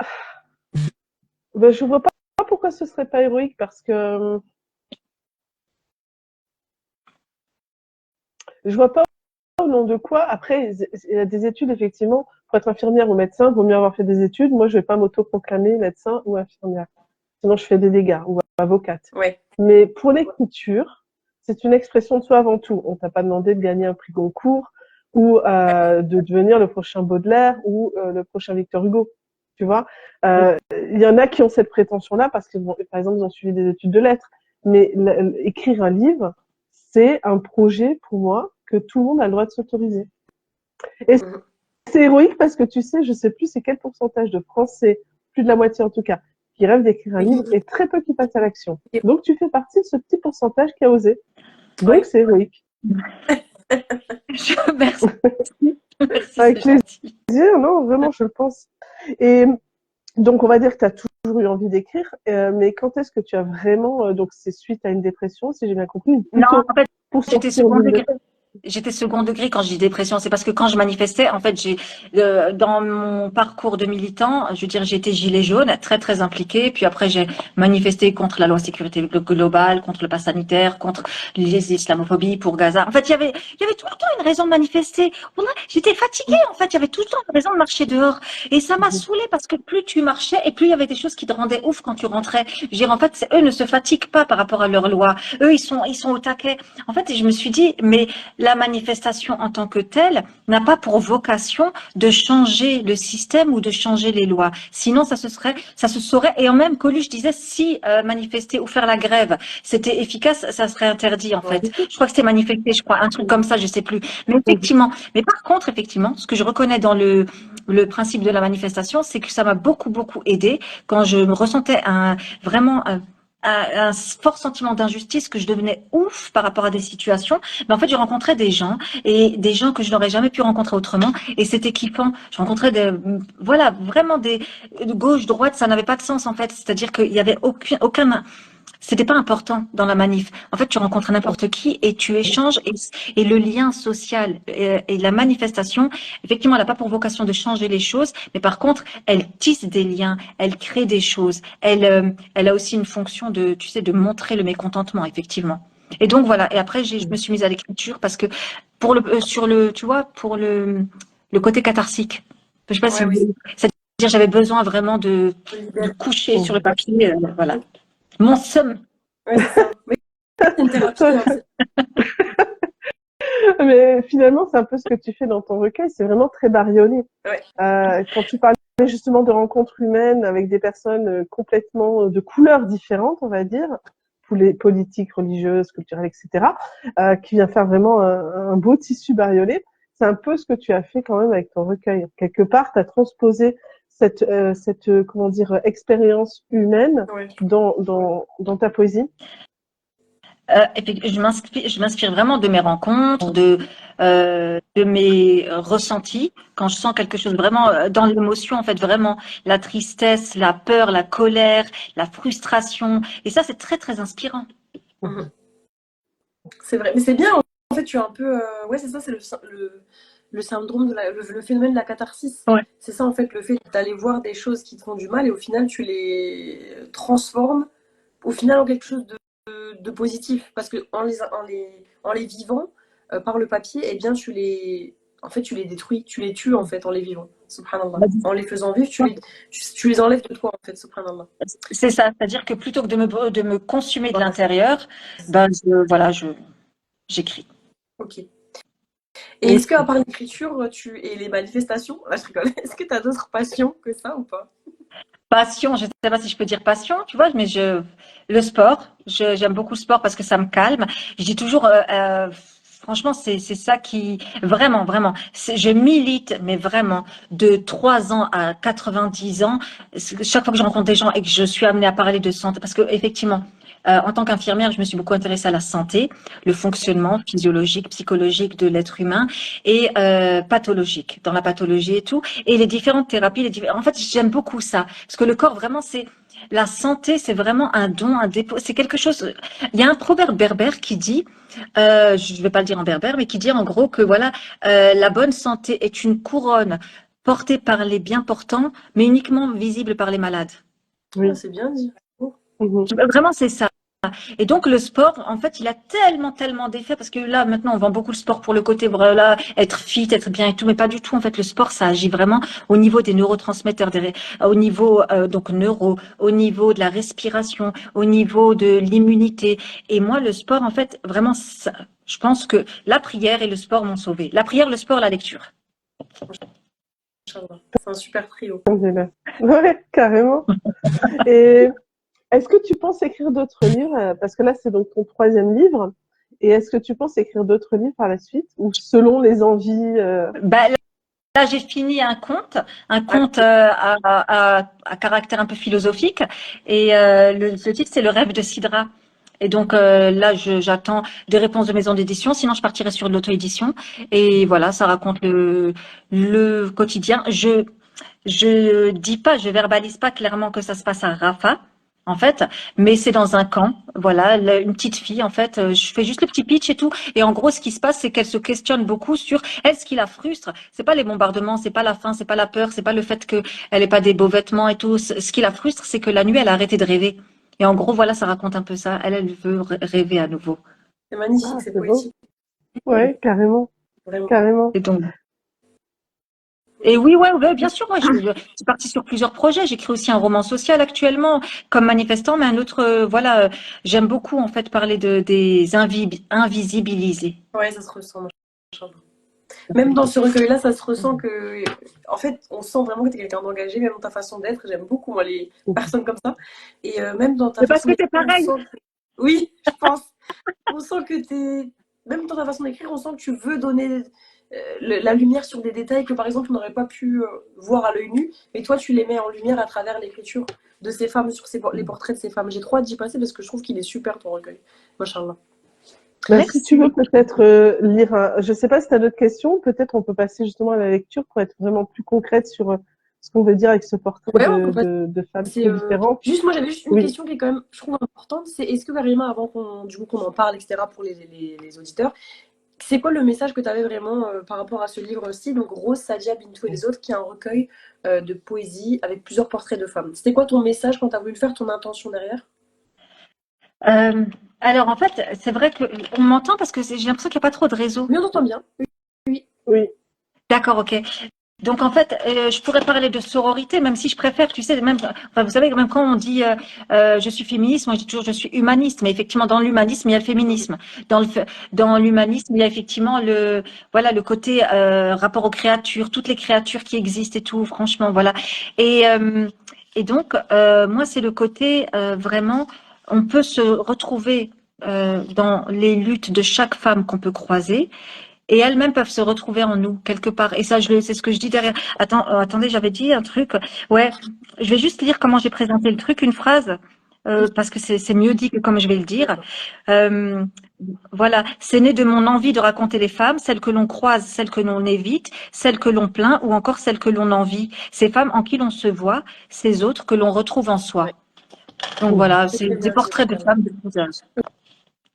je vois pas pourquoi ce serait pas héroïque parce que je vois pas au nom de quoi. Après, il y a des études, effectivement. Pour être infirmière ou médecin, il vaut mieux avoir fait des études. Moi, je vais pas m'auto-proclamer médecin ou infirmière. Sinon, je fais des dégâts ou avocate. Ouais. Mais pour l'écriture, c'est une expression de soi avant tout. On t'a pas demandé de gagner un prix Goncourt ou de devenir le prochain Baudelaire ou le prochain Victor Hugo. Tu vois, il y en a qui ont cette prétention-là parce que, bon, par exemple, ils ont suivi des études de lettres. Mais écrire un livre, c'est un projet pour moi que tout le monde a le droit de s'autoriser. Et Mhm. c'est héroïque parce que tu sais, je sais plus c'est quel pourcentage de Français, plus de la moitié en tout cas, qui rêvent d'écrire un livre et très peu qui passent à l'action. Donc tu fais partie de ce petit pourcentage qui a osé. Donc Ouais. c'est héroïque. Merci, merci, c'est Avec plaisir, gentil. non, vraiment, je le pense. Et donc on va dire que tu as toujours eu envie d'écrire, mais quand est-ce que tu as vraiment, donc c'est suite à une dépression, si j'ai bien compris, ou Non, plutôt en fait, pour j'étais sortir d'une seconde degré. dépression. j'étais second degré quand je dis dépression. C'est parce que quand je manifestais, en fait, dans mon parcours de militant, je veux dire, j'étais gilet jaune, très très impliquée. Puis après, j'ai manifesté contre la loi sécurité globale, contre le pass sanitaire, contre les islamophobies pour Gaza. En fait, il y avait tout le temps une raison de manifester. J'étais fatiguée, en fait. Il y avait tout le temps une raison de marcher dehors. Et ça m'a saoulée parce que plus tu marchais et plus il y avait des choses qui te rendaient ouf quand tu rentrais. Je veux dire, en fait, eux ne se fatiguent pas par rapport à leur loi. Eux, ils sont au taquet. En fait, et je me suis dit, mais la manifestation en tant que telle n'a pas pour vocation de changer le système ou de changer les lois. Sinon, ça se saurait. Et en même, Coluche disait, si manifester ou faire la grève, c'était efficace, ça serait interdit, en fait. Je crois que c'était manifester, je crois, un truc comme ça, je sais plus. Mais effectivement, mais par contre, effectivement, ce que je reconnais dans le principe de la manifestation, c'est que ça m'a beaucoup, beaucoup aidé quand je me ressentais vraiment un fort sentiment d'injustice, que je devenais ouf par rapport à des situations. Mais en fait, je rencontrais des gens et des gens que je n'aurais jamais pu rencontrer autrement. Et c'était kiffant. Je rencontrais voilà, vraiment de gauche, droite, ça n'avait pas de sens, en fait. C'est-à-dire qu'il y avait aucun, c'était pas important dans la manif. En fait, tu rencontres n'importe qui et tu échanges et le lien social et la manifestation, effectivement, elle n'a pas pour vocation de changer les choses, mais par contre, elle tisse des liens, elle crée des choses. Elle a aussi une fonction de, tu sais, de montrer le mécontentement, effectivement. Et donc voilà. Et après, je me suis mise à l'écriture parce que pour tu vois, pour le côté catharsique. Je sais pas si Ouais, oui, c'est-à-dire, j'avais besoin vraiment ça de libère. coucher sur le papier, voilà. Mon somme. Ouais, c'est ça. Oui, c'est une thérapie, hein, Mais finalement, c'est un peu ce que tu fais dans ton recueil, c'est vraiment très bariolé. ouais. Quand tu parlais justement de rencontres humaines avec des personnes complètement de couleurs différentes, on va dire, politiques, religieuses, culturelles, etc., qui vient faire vraiment un beau tissu bariolé, c'est un peu ce que tu as fait quand même avec ton recueil. Quelque part, tu as transposé comment dire, expérience humaine Ouais. dans ta poésie. Et puis, je m'inspire vraiment de mes rencontres, de mes ressentis. Quand je sens quelque chose vraiment dans l'émotion, en fait, vraiment la tristesse, la peur, la colère, la frustration. Et ça, c'est très, très inspirant. Mhm. C'est vrai. Mais c'est bien, en fait, tu es un peu. Ouais, c'est ça, c'est le syndrome le phénomène de la catharsis. Ouais. C'est ça, en fait, le fait d'aller voir des choses qui te font du mal et au final, tu les transformes au final en quelque chose de positif. Parce que en les vivant par le papier, eh bien, en fait, tu les détruis, tu les tues, en fait, en les vivant. Subhanallah. En les faisant vivre, tu les enlèves de toi, en fait, subhanallah. C'est ça. C'est-à-dire que plutôt que de me consumer de l'intérieur, ben, voilà, j'écris. Ok. Et est-ce qu'à part l'écriture et les manifestations, là je rigole, est-ce que tu as d'autres passions que ça ou pas? Passion, je ne sais pas si je peux dire passion, tu vois, mais le sport, j'aime beaucoup le sport parce que ça me calme. Je dis toujours, franchement, c'est ça qui, vraiment, vraiment, je milite, mais vraiment, de 3 ans à 90 ans, chaque fois que je rencontre des gens et que je suis amenée à parler de santé, parce que effectivement, en tant qu'infirmière, je me suis beaucoup intéressée à la santé, le fonctionnement physiologique, psychologique de l'être humain et pathologique, dans la pathologie et tout, et les différentes thérapies. En fait, j'aime beaucoup ça, parce que le corps, vraiment, c'est la santé, c'est vraiment un don, un dépôt. C'est quelque chose. Il y a un proverbe berbère qui dit, je ne vais pas le dire en berbère, mais qui dit en gros que voilà, la bonne santé est une couronne portée par les bien portants, mais uniquement visible par les malades. Oui. Ah, c'est bien dit. Oh. Vraiment, c'est ça. Et donc le sport, en fait, il a tellement, tellement d'effets parce que là, maintenant, on vend beaucoup le sport pour le côté, voilà, être fit, être bien et tout, mais pas du tout. En fait, le sport, ça agit vraiment au niveau des neurotransmetteurs, au niveau donc au niveau de la respiration, au niveau de l'immunité. Et moi, le sport, en fait, vraiment, je pense que la prière et le sport m'ont sauvé. La prière, le sport, la lecture. Inch'Allah. C'est un super trio. Ouais, carrément. Et est-ce que tu penses écrire d'autres livres? Parce que là, c'est donc ton troisième livre. Et est-ce que tu penses écrire d'autres livres par la suite? Ou selon les envies Bah, là, j'ai fini un conte à caractère un peu philosophique. Et le titre, c'est Le rêve de Sidra. Et donc là, j'attends des réponses de maison d'édition. Sinon, je partirai sur de l'auto-édition. Et voilà, ça raconte le quotidien. Je verbalise pas clairement que ça se passe à Rafah, en fait, mais c'est dans un camp. Voilà, une petite fille, en fait. Je fais juste le petit pitch et tout. Et en gros, ce qui se passe, c'est qu'elle se questionne beaucoup sur est-ce qui la frustre. C'est pas les bombardements, c'est pas la faim, c'est pas la peur, c'est pas le fait qu'elle ait pas des beaux vêtements et tout. Ce qui la frustre, c'est que la nuit, elle a arrêté de rêver. Et en gros, voilà, ça raconte un peu ça. Elle veut rêver à nouveau. C'est magnifique, Ah, c'est c'est beau. poétique, Ouais, carrément, vraiment. carrément. Et donc, et oui, ouais, ouais, bien sûr, moi, je suis partie sur plusieurs projets. J'écris aussi un roman social actuellement, comme manifestant, mais un autre, voilà, j'aime beaucoup, en fait, parler des invisibilisés. Ouais, ça se ressent. Même dans ce recueil-là, ça se ressent que, en fait, on sent vraiment que tu es quelqu'un d'engagé, même dans ta façon d'être. J'aime beaucoup, moi, les personnes comme ça. Et même dans ta C'est parce façon que c'est d'écrire, on pareil. sent que... Oui, je pense. On sent que t'es... Même dans ta façon d'écrire, on sent que tu veux donner la lumière sur des détails que, par exemple, on n'aurait pas pu voir à l'œil nu. Et toi, tu les mets en lumière à travers l'écriture de ces femmes, sur les portraits de ces femmes. J'ai trop hâte d'y passer parce que je trouve qu'il est super, ton recueil. Machallah. Ben, si tu Merci. veux peut-être lire je sais pas si tu as d'autres questions, peut-être on peut passer justement à la lecture pour être vraiment plus concrète sur ce qu'on veut dire avec ce portrait Ouais, on peut de femmes passer. très différentes. Juste, moi, j'avais juste une Oui, question qui est quand même, je trouve, importante. C'est est-ce que, Karima, avant qu'on en parle, etc., pour les auditeurs, c'est quoi le message que tu avais vraiment par rapport à ce livre-ci, donc Rose, Sadia, Bintou et les autres, qui est un recueil de poésie avec plusieurs portraits de femmes. C'était quoi ton message quand tu as voulu le faire, ton intention derrière? Euh, alors, en fait, c'est vrai que on m'entend parce que j'ai l'impression qu'il n'y a pas trop de réseau. Oui, on entend bien. Oui. oui, D'accord, ok. Donc en fait, je pourrais parler de sororité, même si je préfère, tu sais, même, enfin, vous savez, même quand on dit je suis féministe, moi je dis toujours je suis humaniste, mais effectivement dans l'humanisme il y a le féminisme, dans l'humanisme il y a effectivement voilà le côté rapport aux créatures, toutes les créatures qui existent et tout, franchement voilà. Et euh, et donc moi c'est le côté vraiment, on peut se retrouver dans les luttes de chaque femme qu'on peut croiser et elles-mêmes peuvent se retrouver en nous quelque part. Et ça, c'est ce que je dis derrière. Attendez, j'avais dit un truc. Ouais, je vais juste lire comment j'ai présenté le truc, une phrase, parce que c'est mieux dit que comme je vais le dire. D'accord. Euh, voilà, c'est né de mon envie de raconter les femmes, celles que l'on croise, celles que l'on évite, celles que l'on plaint ou encore celles que l'on envie. Ces femmes en qui l'on se voit, ces autres que l'on retrouve en Ouais. soi. Donc voilà, C'est c'est très des bien dit, portraits de machallah. femmes de tout âge. Ok.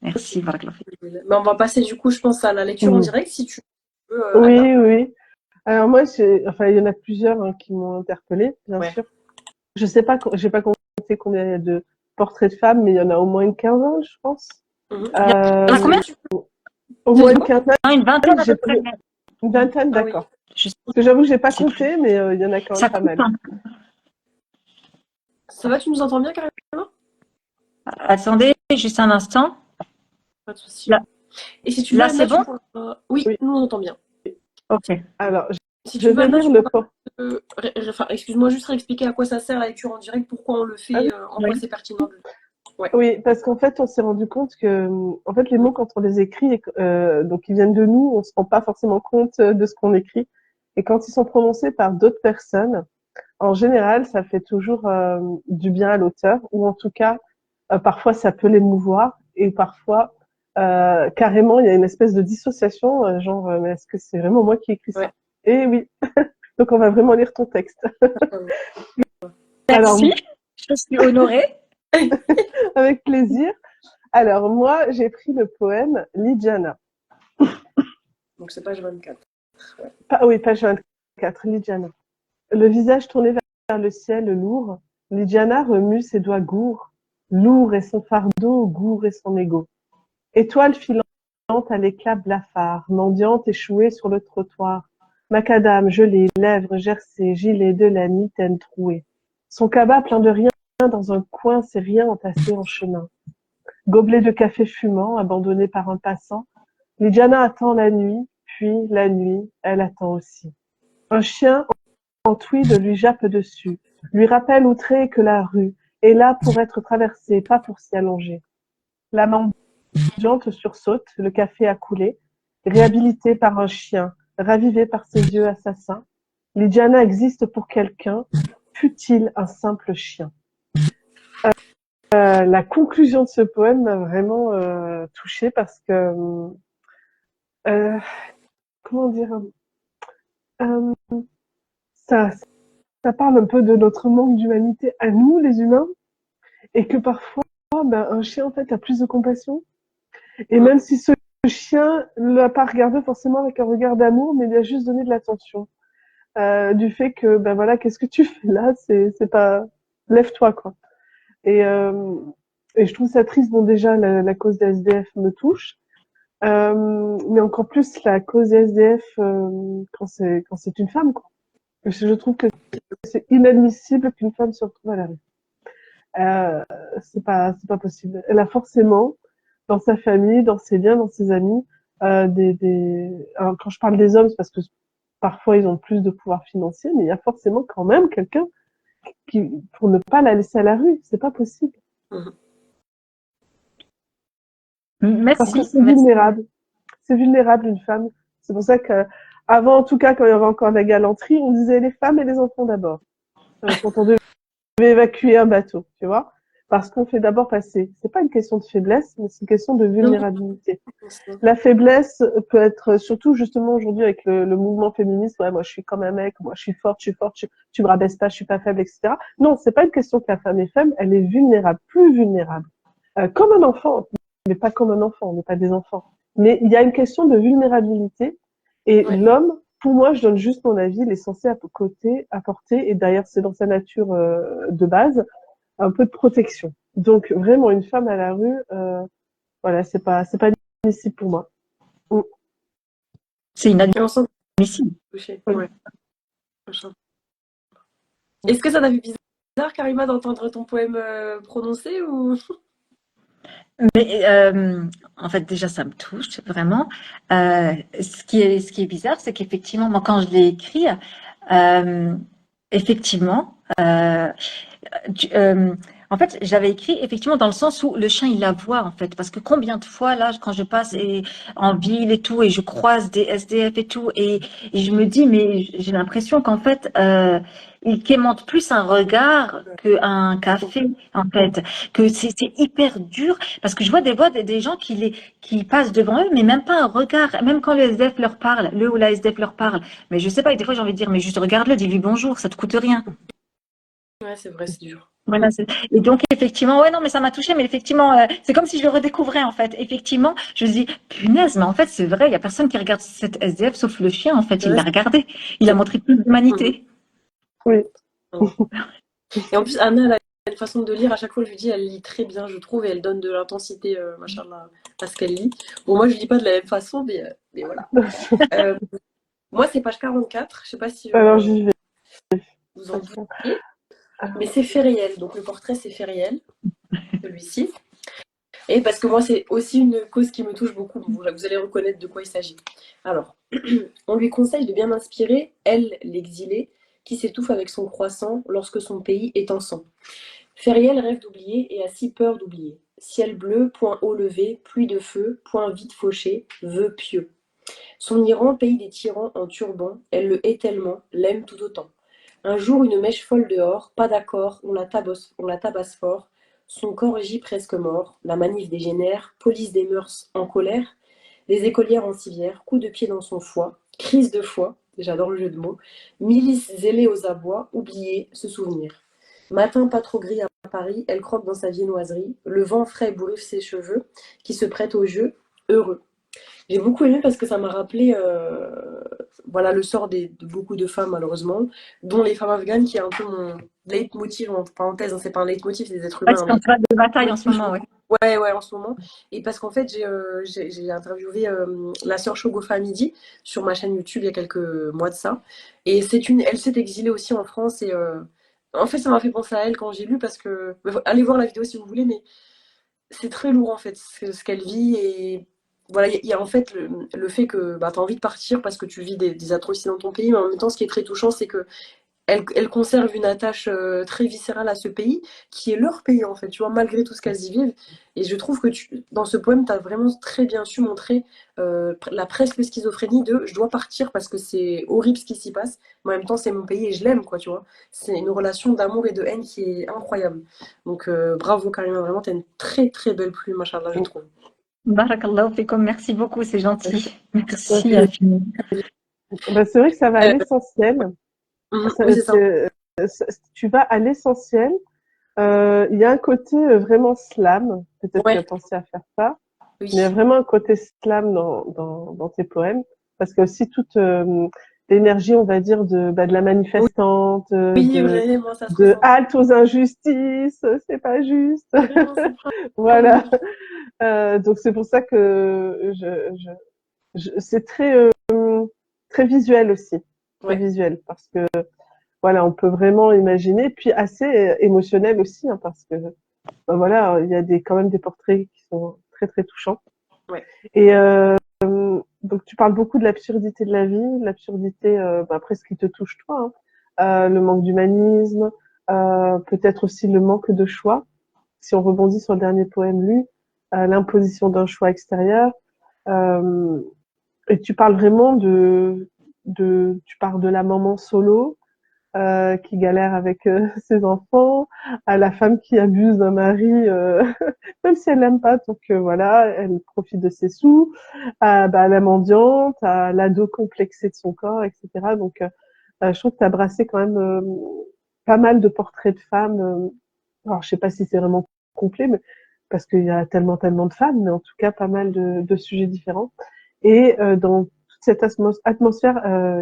Merci, Barakallah. Mais on va passer du coup, je pense, à la lecture en mhm. direct, si tu veux, Ada. Oui, oui. Alors moi, enfin, il y en a plusieurs qui m'ont interpellée, bien Ouais. sûr. Je sais pas, j'ai pas compté combien il y a de portraits de femmes, mais il y en a au moins une quinzaine, je pense. Mhm. Il y en a Euh, combien? Au Vous avez moins dit une quoi? quinzaine, Non, une vingtaine à peu j'ai près. une vingtaine, Ah oui. d'accord. Je sais, Parce que j'avoue que j'ai pas je sais plus. compté, mais il y en a quand même Ça pas coupe, mal. hein. Ça va, tu nous entends bien, Karima? Attendez, juste un instant. Pas de souci. Là, Et si tu veux, là Anna, c'est tu bon? pourras. Oui, Oui. nous on entend bien. Ok. Alors, Si je tu veux, vais Anna, lire tu le pourras. portrait. Enfin, excuse-moi, juste réexpliquer à quoi ça sert la lecture en direct, pourquoi on le Ah fait, oui, en quoi Oui. c'est pertinent. Ouais. oui, parce qu'en fait, on s'est rendu compte que, en fait, les mots, quand on les écrit, donc ils viennent de nous, on se rend pas forcément compte de ce qu'on écrit. Et quand ils sont prononcés par d'autres personnes, en général, ça fait toujours du bien à l'auteur, ou en tout cas, parfois ça peut l'émouvoir, et parfois, carrément, il y a une espèce de dissociation, genre, mais est-ce que c'est vraiment moi qui ai écrit Ouais. ça? Et oui, donc on va vraiment lire ton texte. Alors, Merci. Je suis honorée. avec plaisir. Alors, moi, j'ai pris le poème Lidiana. Donc c'est page 24. Ouais. Oui, page 24, Lidiana. Le visage tourné vers le ciel lourd, Lidiana remue ses doigts gourds. Lourd est son fardeau, gourd est son égo. Étoile filante à l'éclat blafard, mendiante échouée sur le trottoir. Macadam, gelée, lèvres gercées, gilet de laine, mitaine trouée. Son cabas plein de rien dans un coin, ses rien entassés en chemin. Gobelet de café fumant, abandonné par un passant. Lidiana attend la nuit, puis la nuit, elle attend aussi. Un chien en tweed lui jappe dessus, lui rappelle outré que la rue est là pour être traversée, pas pour s'y allonger. La mendiante sursaute, le café a coulé, réhabilitée par un chien, ravivée par ses yeux assassins. Lidiana existe pour quelqu'un, fût-il un simple chien. La conclusion de ce poème m'a vraiment touchée parce que euh, comment dire, euh, ça, ça parle un peu de notre manque d'humanité à nous, les humains, et que parfois, ben, un chien, en fait, a plus de compassion. Et même si ce chien ne l'a pas regardé forcément avec un regard d'amour, mais lui a juste donné de l'attention. Du fait que, ben voilà, qu'est-ce que tu fais là? C'est pas, lève-toi, quoi. Et, euh, et je trouve ça triste. Bon, déjà, la cause des SDF me touche. Mais encore plus la cause des SDF quand c'est une femme, quoi. Je trouve que c'est inadmissible qu'une femme se retrouve à la rue. Euh, c'est pas possible. Elle a forcément dans sa famille, dans ses liens, dans ses amis, Alors quand je parle des hommes, c'est parce que parfois ils ont plus de pouvoir financier, mais il y a forcément quand même quelqu'un qui, pour ne pas la laisser à la rue, c'est pas possible. Parce que Merci, c'est merci. vulnérable. C'est vulnérable une femme. C'est pour ça que, avant, en tout cas, quand il y avait encore la galanterie, on disait les femmes et les enfants d'abord. Quand on devait évacuer un bateau, tu vois. Parce qu'on fait d'abord passer. C'est pas une question de faiblesse, mais c'est une question de Non, vulnérabilité. La faiblesse peut être, surtout justement aujourd'hui avec le mouvement féministe, ouais, moi je suis comme un mec, moi je suis forte, tu me rabaisses pas, je suis pas faible, etc. Non, c'est pas une question que la femme est faible, elle est vulnérable, plus vulnérable. Comme un enfant, mais pas comme un enfant, on n'est pas des enfants. Mais il y a une question de vulnérabilité et ouais. l'homme, pour moi, je donne juste mon avis, il est censé apporter, et d'ailleurs c'est dans sa nature de base, un peu de protection. Donc vraiment une femme à la rue, voilà, c'est pas admissible pour moi. Mm. C'est Et on sent inadmissible. touché. Oui. Ouais. Est-ce que ça t'a fait bizarre, Karima, d'entendre ton poème prononcé ou... Mais en fait, déjà, ça me touche vraiment. Ce qui est bizarre, c'est qu'effectivement, moi, quand je l'ai écrit, euh, effectivement, tu- euh, en fait, j'avais écrit effectivement dans le sens où le chien il la voit en fait, parce que combien de fois là, quand je passe en ville et tout, et je croise des SDF et tout, et je me dis mais j'ai l'impression qu'en fait ils quémantent plus un regard qu'un café en fait, que c'est hyper dur parce que je vois des gens qui passent devant eux, mais même pas un regard, même quand le SDF leur parle, le ou la SDF leur parle, mais je sais pas, et des fois j'ai envie de dire mais juste regarde-le, dis-lui bonjour, ça te coûte rien. Ouais, c'est vrai, c'est dur. Voilà, et donc effectivement, ouais, non, mais ça m'a touchée, mais effectivement, c'est comme si je le redécouvrais en fait. Effectivement, je me dis, punaise, mais en fait, c'est vrai, il y a personne qui regarde cette SDF sauf le chien, en fait, il Ouais, l'a regardé, il a c'est- montré plus Mhm. d'humanité. Oui. Et en plus, Anna, elle a une façon de lire, à chaque fois, je lui dis, elle lit très bien, je trouve, et elle donne de l'intensité, machallah, à ce qu'elle lit. Bon, moi, je lis pas de la même façon, mais voilà. Euh, Moi, c'est page 44, je sais pas si Alors j'y vais. vous en doutiez, mais c'est fait réel, donc le portrait, c'est fait réel, celui-ci. Et parce que moi, c'est aussi une cause qui me touche beaucoup, vous allez reconnaître de quoi il s'agit. Alors, on lui conseille de bien inspirer, elle, l'exilée, qui s'étouffe avec son croissant lorsque son pays est en sang. Feriel rêve d'oublier et a si peur d'oublier. Ciel bleu, point haut levé, pluie de feu, point vite fauché, vœu pieux. Son Iran, pays des tyrans en turban, elle le hait tellement, l'aime tout autant. Un jour, une mèche folle dehors, pas d'accord, on la tabasse fort. Son corps gît presque mort, la manif dégénère, police des mœurs en colère, les écolières en civière, coup de pied dans son foie, crise de foi, j'adore le jeu de mots, milice zélée aux abois, oublier, se souvenir. Matin pas trop gris à Paris, elle croque dans sa viennoiserie, le vent frais bourre ses cheveux, qui se prêtent au jeu, heureux. J'ai beaucoup aimé parce que ça m'a rappelé voilà, le sort de beaucoup de femmes, malheureusement, dont les femmes afghanes, qui est un peu mon leitmotiv, en parenthèse, hein, c'est pas un leitmotiv, c'est des êtres Ouais, humains, c'est un mais cheval de bataille en ce moment, ouais. ouais, ouais, en ce moment. Et parce qu'en fait, j'ai interviewé la sœur Shogofa Midi sur ma chaîne YouTube il y a quelques mois de ça. Et elle s'est exilée aussi en France. Et en fait, ça m'a fait penser à elle quand j'ai lu parce que. Allez voir la vidéo si vous voulez, mais c'est très lourd en fait ce qu'elle vit. Et voilà, il y a en fait le fait que bah, tu as envie de partir parce que tu vis des atrocités dans ton pays. Mais en même temps, ce qui est très touchant, c'est que elle conserve une attache très viscérale à ce pays, qui est leur pays en fait, tu vois, malgré tout ce qu'elles y vivent. Et je trouve que dans ce poème, tu as vraiment très bien su montrer la presque schizophrénie de je dois partir parce que c'est horrible ce qui s'y passe, mais en même temps c'est mon pays et je l'aime, quoi, tu vois. C'est une relation d'amour et de haine qui est incroyable. Donc bravo Karima, vraiment, t'as une très très belle plume, machallah, je trouve. Barakallahu fikum, merci beaucoup, c'est gentil. Merci Ok. infiniment. Bah, c'est vrai que ça va à l'essentiel. Oui, c'est ça. Tu vas à l'essentiel Il y a un côté vraiment slam. Peut-être tu as Ouais, pensé à faire ça. Mais il y a oui. vraiment un côté slam dans tes poèmes. Parce que aussi toute l'énergie, on va dire, de la Oui, manifestante, oui, vraiment, ça se de ressent. halte aux injustices, c'est pas juste. Vraiment, c'est Voilà. vraiment. Donc c'est pour ça que c'est très visuel aussi. Très Ouais, visuel. Parce que voilà, on peut vraiment imaginer, puis assez émotionnel aussi, hein, parce que ben voilà, il y a quand même des portraits qui sont très très touchants. ouais. Et donc tu parles beaucoup de l'absurdité de la vie, l'absurdité, après ce qui te touche toi, hein, le manque d'humanisme, peut-être aussi le manque de choix. Si on rebondit sur le dernier poème lu, l'imposition d'un choix extérieur. Euh, et tu parles vraiment tu parles de la maman solo, qui galère avec ses enfants, à la femme qui abuse d'un mari, même si elle l'aime pas, donc voilà, elle profite de ses sous, à la mendiante, à l'ado complexé de son corps, etc. Donc, je trouve que tu as brassé quand même pas mal de portraits de femmes. Alors, je sais pas si c'est vraiment complet, mais parce qu'il y a tellement, tellement de femmes, mais en tout cas, pas mal de sujets différents. Et dans toute cette atmosphère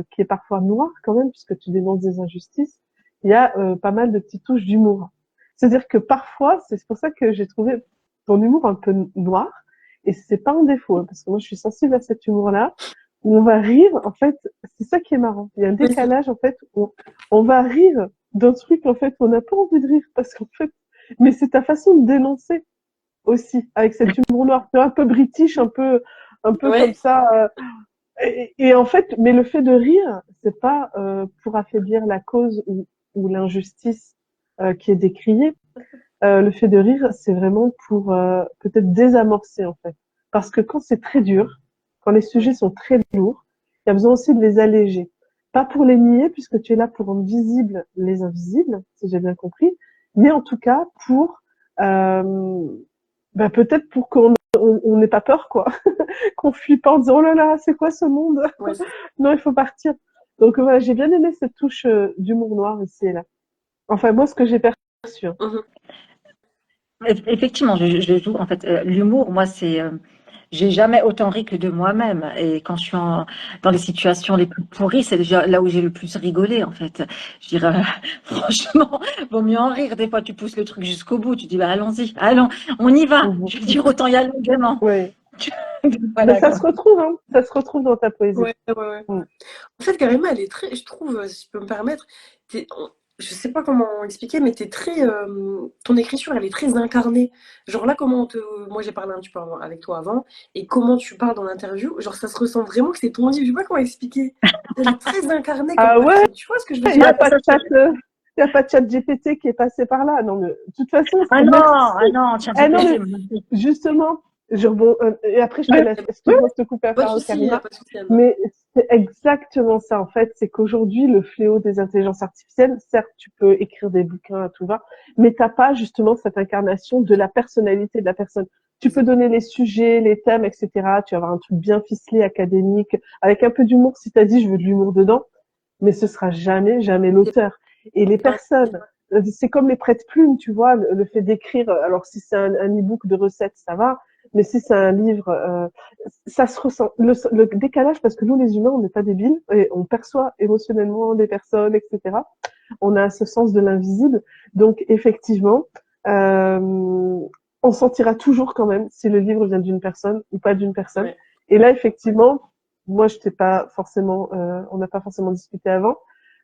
qui est parfois noire quand même, puisque tu dénonces des injustices, il y a pas mal de petites touches d'humour. C'est-à-dire que parfois, c'est pour ça que j'ai trouvé ton humour un peu noir, et c'est pas un défaut, hein, parce que moi je suis sensible à cet humour-là, où on va rire, en fait, c'est ça qui est marrant. Il y a un Oui, c'est décalage, en fait, où on va rire d'un truc, en fait, on n'a pas envie de rire, parce qu'en fait, mais c'est ta façon de dénoncer aussi, avec cet humour noir, un peu british, un peu comme ouais, ça, et en fait, mais le fait de rire, c'est pas pour affaiblir la cause ou l'injustice qui est décriée. Le fait de rire, c'est vraiment pour peut-être désamorcer en fait. Parce que quand c'est très dur, quand les sujets ouais, sont très lourds, il y a besoin aussi de les alléger. Pas pour les nier, puisque tu es là pour rendre visibles les invisibles, si j'ai bien compris, mais en tout cas pour peut-être pour qu'on n'ait pas peur, quoi. Qu'on fuit pas en disant oh là là, c'est quoi ce monde? ouais. Non, il faut partir. Donc voilà, j'ai bien aimé cette touche d'humour noir ici et là. Enfin, moi, ce que j'ai perçu. Hein. Mhm. Effectivement, je joue. En fait, l'humour, moi, j'ai jamais autant ri que de moi-même. Et quand je suis dans les situations les plus pourries, c'est déjà là où j'ai le plus rigolé, en fait. Je dirais, franchement, vaut mieux en rire. Des fois, tu pousses le truc jusqu'au bout. Tu dis, bah, allons-y, allons, on y va. Mhm. Je veux dire, autant y aller gaiement. Oui. Mais Voilà, ça quoi. se retrouve, hein. Ça se retrouve dans ta poésie. Ouais, ouais, ouais. Mm. En fait, Karima, elle est très, je trouve, si je peux me permettre, je sais pas comment expliquer, mais t'es très, ton écriture, elle est très incarnée. Genre là, moi j'ai parlé un petit peu avec toi avant, et comment tu parles dans l'interview, genre ça se ressent vraiment que c'est ton livre. Je sais pas comment expliquer. Elle est très incarnée comme Ah ouais, personne. Tu vois ce que je veux il n'y dire? a Ouais, pas de ça, chat, il y a pas de chat GPT qui est passé par là. Non, mais de toute façon, ah non, merci. ah non, tiens, Eh non, GPT. mais justement, et après je te Ouais, laisse. Excuse-moi de te couper la Pas de parole, souci, Karima. pas de souci, Anna. Mais c'est exactement ça, en fait. C'est qu'aujourd'hui, le fléau des intelligences artificielles, certes, tu peux écrire des bouquins à tout va, mais t'as pas justement cette incarnation de la personnalité de la personne. Tu peux donner les sujets, les thèmes, etc. Tu vas avoir un truc bien ficelé, académique, avec un peu d'humour si t'as dit je veux de l'humour dedans, mais ce sera jamais, jamais C'est l'auteur. Et les pas- personnes, c'est comme les prête-plumes, tu vois, le fait d'écrire, alors si c'est un e-book de recettes, ça va, mais si c'est un livre, ça se ressent. Le décalage, parce que nous, les humains, on n'est pas débiles, et on perçoit émotionnellement des personnes, etc. On a ce sens de l'invisible. Donc, effectivement, on sentira toujours quand même si le livre vient d'une personne ou pas d'une personne. Ouais. Et là, effectivement, moi, je t'ai pas forcément, on n'a pas forcément discuté avant,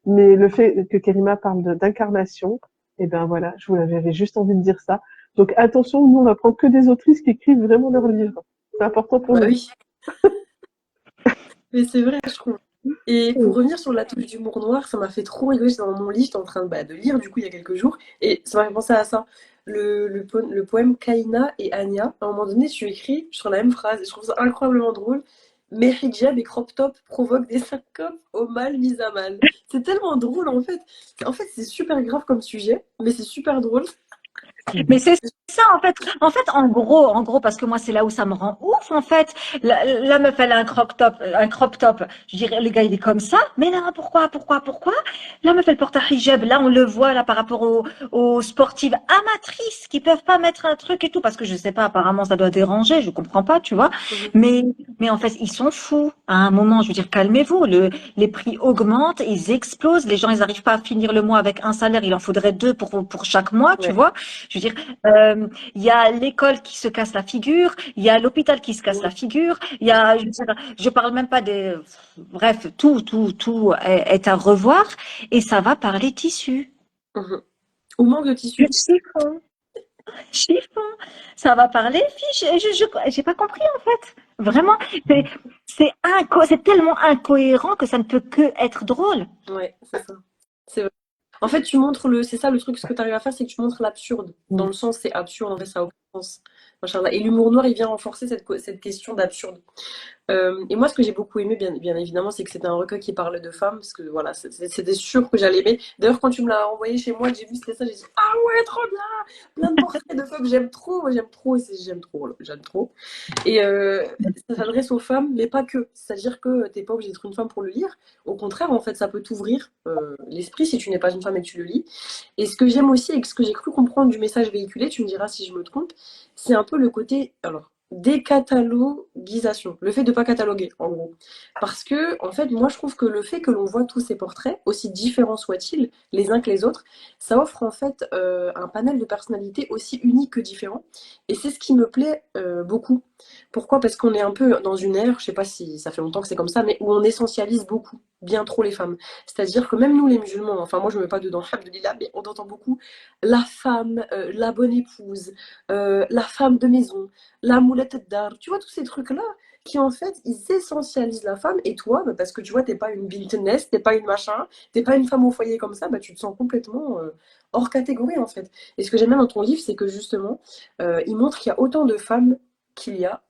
mais le fait que Kerima parle d'incarnation, eh ben voilà, je vous l'avais juste envie de dire ça. Donc attention, nous on va prendre que des autrices qui écrivent vraiment leurs livres. C'est important pour Bah nous. oui, mais c'est vrai, je trouve. Et pour revenir sur la touche d'humour noir, ça m'a fait trop rigoler. J'étais dans mon lit, j'étais en train de lire du coup il y a quelques jours, et ça m'a fait penser à ça. Le poème Kaina et Anya, à un moment donné, tu écris sur la même phrase, et je trouve ça incroyablement drôle. Mes hijab et crop top provoquent des syncopes au mal mis à mal. C'est tellement drôle en fait. En fait, c'est super grave comme sujet, mais c'est super drôle. mais c'est ça, en gros, parce que moi, c'est là où ça me rend ouf, en fait. La meuf, elle a un crop top. Je dirais, le gars, il est comme ça. Mais là, pourquoi? La meuf, elle porte un hijab. Là, on le voit, là, par rapport aux sportives amatrices qui peuvent pas mettre un truc et tout, parce que je sais pas, apparemment, ça doit déranger. Je comprends pas, tu vois. Mhm. Mais, mais en fait, ils sont fous. À un moment, je veux dire, calmez-vous. Les prix augmentent, ils explosent. Les gens, ils arrivent pas à finir le mois avec un salaire. Il en faudrait deux pour chaque mois, tu Ouais. vois. Je veux dire, il y a l'école qui se casse la figure, il y a l'hôpital qui se casse la figure, il y a, je parle même pas des, bref, tout est à revoir et ça va par les tissus. Mhm. Ou manque de Le tissu. chiffon, chiffon, ça va par les fiches. J'ai pas compris en fait. Vraiment, c'est, c'est tellement incohérent que ça ne peut que être drôle. Ouais, c'est ça. C'est vrai. En fait, tu montres c'est ça le truc, ce que tu arrives à faire, c'est que tu montres l'absurde. Dans le sens, c'est absurde, en fait, ça a aucun sens. Machallah. Et l'humour noir, il vient renforcer cette question d'absurde. Et moi, ce que j'ai beaucoup aimé, bien évidemment, c'est que c'était un recueil qui parlait de femmes, parce que voilà, c'était sûr que j'allais aimer. D'ailleurs, quand tu me l'as envoyé chez moi, que j'ai vu c'était ça, j'ai dit ah ouais, trop bien, plein de portraits de femmes, j'aime trop, moi j'aime trop, j'aime trop. Et ça s'adresse aux femmes, mais pas que. C'est-à-dire que t'es pas obligé d'être une femme pour le lire. Au contraire, en fait, ça peut t'ouvrir l'esprit si tu n'es pas une femme et que tu le lis. Et ce que j'aime aussi et ce que j'ai cru comprendre du message véhiculé, tu me diras si je me trompe, c'est un peu le côté, alors, décatalogisation, le fait de ne pas cataloguer, en gros. Parce que, en fait, moi, je trouve que le fait que l'on voit tous ces portraits, aussi différents soient-ils, les uns que les autres, ça offre en fait un panel de personnalités aussi unique que différents. Et c'est ce qui me plaît beaucoup. Pourquoi? Parce qu'on est un peu dans une ère, je sais pas si ça fait longtemps que c'est comme ça, mais où on essentialise beaucoup, bien trop les femmes. C'est-à-dire que même nous les musulmans, enfin moi je me mets pas dedans, alhamdoulilah, mais on entend beaucoup la femme, la bonne épouse, la femme de maison, la moulette d'art, tu vois tous ces trucs-là qui en fait ils essentialisent la femme et toi, bah, parce que tu vois t'es pas une bint nest, t'es pas une machin, t'es pas une femme au foyer comme ça, bah, tu te sens complètement hors catégorie en fait. Et ce que j'aime bien dans ton livre, c'est que justement il montre qu'il y a autant de femmes qu'il y a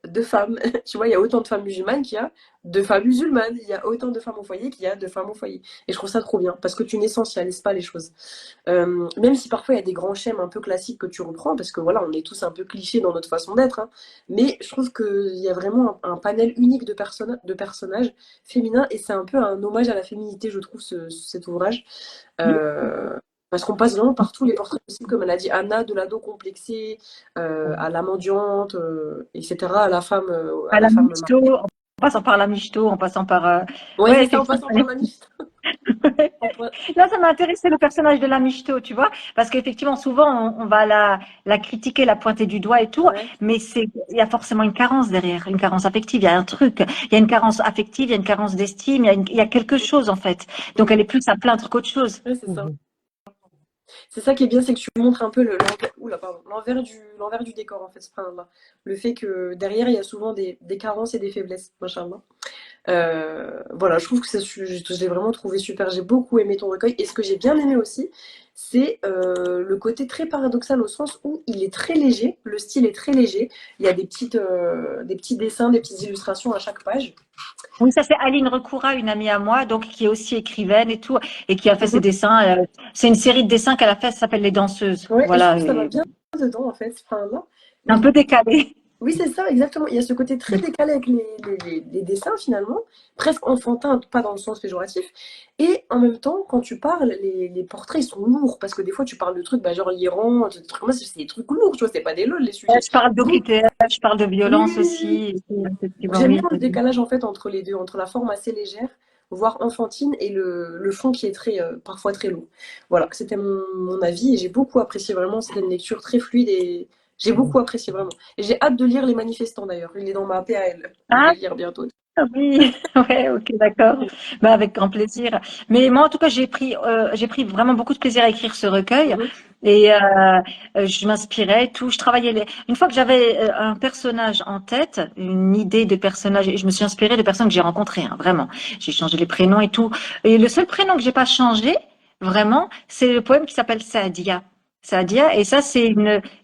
de femmes. Tu vois, il y a autant de femmes musulmanes qu'il y a de femmes musulmanes. Il y a autant de femmes au foyer qu'il y a de femmes au foyer. Et je trouve ça trop bien parce que tu n'essentialises pas les choses. Même si parfois il y a des grands schèmes un peu classiques que tu reprends, parce que voilà, on est tous un peu clichés dans notre façon d'être. Hein. Mais je trouve qu'il y a vraiment un panel unique de personnages féminins et c'est un peu un hommage à la féminité, je trouve, cet ouvrage. Euh, Parce qu'on passe vraiment par tous les portraits possibles, comme elle a dit, Anna, de l'ado complexée, à la mendiante, etc., à À la la femme mariée. michto, en passant par la michto, en passant par, Ouais, ouais, c'est ça, en effectivement. passant par la liste. Là, ça m'a intéressé le personnage de la michto, tu vois, parce qu'effectivement, souvent, on va la critiquer, la pointer du doigt et tout, Ouais, mais il y a forcément une carence derrière, une carence affective, il y a un truc, il y a une carence affective, il y a une carence d'estime, il y a quelque chose, en fait. Donc, elle est plus à plaindre qu'autre chose. ouais, c'est ça. C'est ça qui est bien, c'est que tu montres un peu oula, pardon, l'envers du décor, en fait, subhanallah. Le fait que derrière, il y a souvent des carences et des faiblesses, machallah. Voilà, je trouve que je l'ai vraiment trouvé super. J'ai beaucoup aimé ton recueil. Et ce que j'ai bien aimé aussi, c'est le côté très paradoxal au sens où il est très léger, le style est très léger. Il y a des petits dessins, des petites illustrations à chaque page. Oui, ça c'est Aline Recoura, une amie à moi, donc qui est aussi écrivaine et tout, et qui a fait ses Mhm. dessins. C'est une série de dessins qu'elle a fait, ça s'appelle Les Danseuses. Ouais, et je Voilà, trouve que ça va et bien dedans en fait. Enfin, là, un peu décalé. oui, c'est ça, exactement. Il y a ce côté très décalé avec les dessins, finalement, presque enfantin, pas dans le sens péjoratif. Et en même temps, quand tu parles, les portraits, ils sont lourds, parce que des fois, tu parles de trucs, bah, genre l'Iran, des trucs comme ça, c'est des trucs lourds, tu vois, c'est pas des lol, les sujets. Je parle Donc, d'OQTF, je parle de oui, violence oui, oui, oui. aussi. Donc, Effectivement, j'aime oui. bien le décalage, en fait, entre les deux, entre la forme assez légère, voire enfantine, et le fond qui est parfois très lourd. Voilà, c'était mon avis, et j'ai beaucoup apprécié vraiment, c'était une lecture très fluide, et j'ai beaucoup apprécié vraiment. Et j'ai hâte de lire Les Manifestants, d'ailleurs. Il est dans ma PAL. Je Ah vais lire bientôt. oui, ouais, ok, d'accord. Bah, avec grand plaisir. Mais moi, en tout cas, j'ai pris vraiment beaucoup de plaisir à écrire ce recueil. Mhm. Et je m'inspirais, tout. Je travaillais une fois que j'avais un personnage en tête, une idée de personnage, et je me suis inspirée de personnes que j'ai rencontrées, hein, vraiment. J'ai changé les prénoms et tout. Et le seul prénom que j'ai pas changé, vraiment, c'est le poème qui s'appelle Saadia. Saadia, et ça, c'est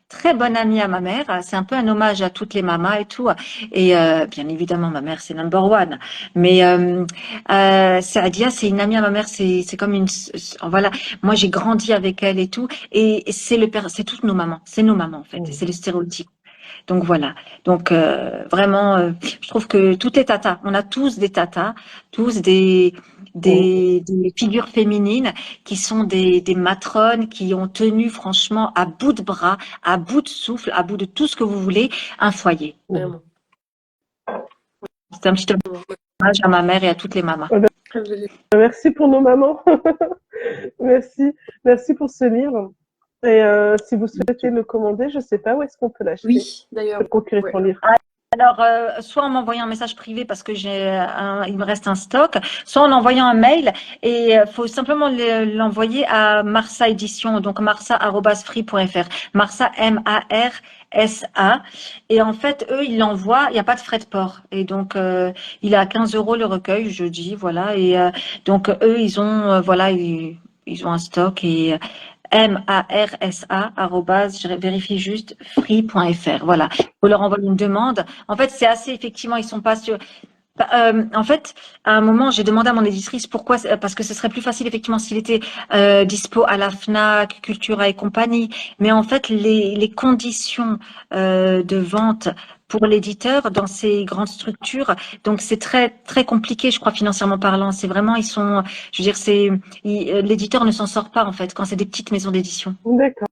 très bonne amie à ma mère. C'est un peu un hommage à toutes les mamas et tout. Et bien évidemment, ma mère, c'est number one. Mais Saadia, c'est une amie à ma mère. C'est comme voilà. Moi, j'ai grandi avec elle et tout. Et c'est toutes nos mamans. C'est nos mamans en fait. C'est le stéréotype. Donc voilà. Donc vraiment, je trouve que toutes les tatas, on a tous des tatas, tous des figures féminines qui sont des matrones qui ont tenu franchement à bout de bras, à bout de souffle, à bout de tout ce que vous voulez, un foyer. Vraiment. C'est un petit hommage à ma mère et à toutes les mamas. Merci pour nos mamans. Merci. Merci pour ce livre. Et si vous souhaitez le commander, je ne sais pas où est-ce qu'on peut l'acheter. Oui, d'ailleurs. Procurer ton livre. Alors, soit en m'envoyant un message privé parce que il me reste un stock, soit en envoyant un mail et faut simplement l'envoyer à Marsa Édition, donc marsa@free.fr. Marsa Marsa. Et en fait, eux, ils l'envoient, il n'y a pas de frais de port. Et donc, il est à 15 € le recueil, je dis, voilà. Et donc, eux, ils ont, voilà, ils ont un stock et Marsa, je vérifie juste, free.fr. Voilà. Faut leur envoyer une demande. En fait, c'est assez, effectivement, ils sont pas sur. En fait, à un moment, j'ai demandé à mon éditrice pourquoi, parce que ce serait plus facile effectivement s'il était dispo à la Fnac, Cultura et compagnie. Mais en fait, les conditions de vente pour l'éditeur dans ces grandes structures, donc c'est très très compliqué, je crois, financièrement parlant. C'est vraiment, je veux dire, l'éditeur ne s'en sort pas en fait quand c'est des petites maisons d'édition. D'accord.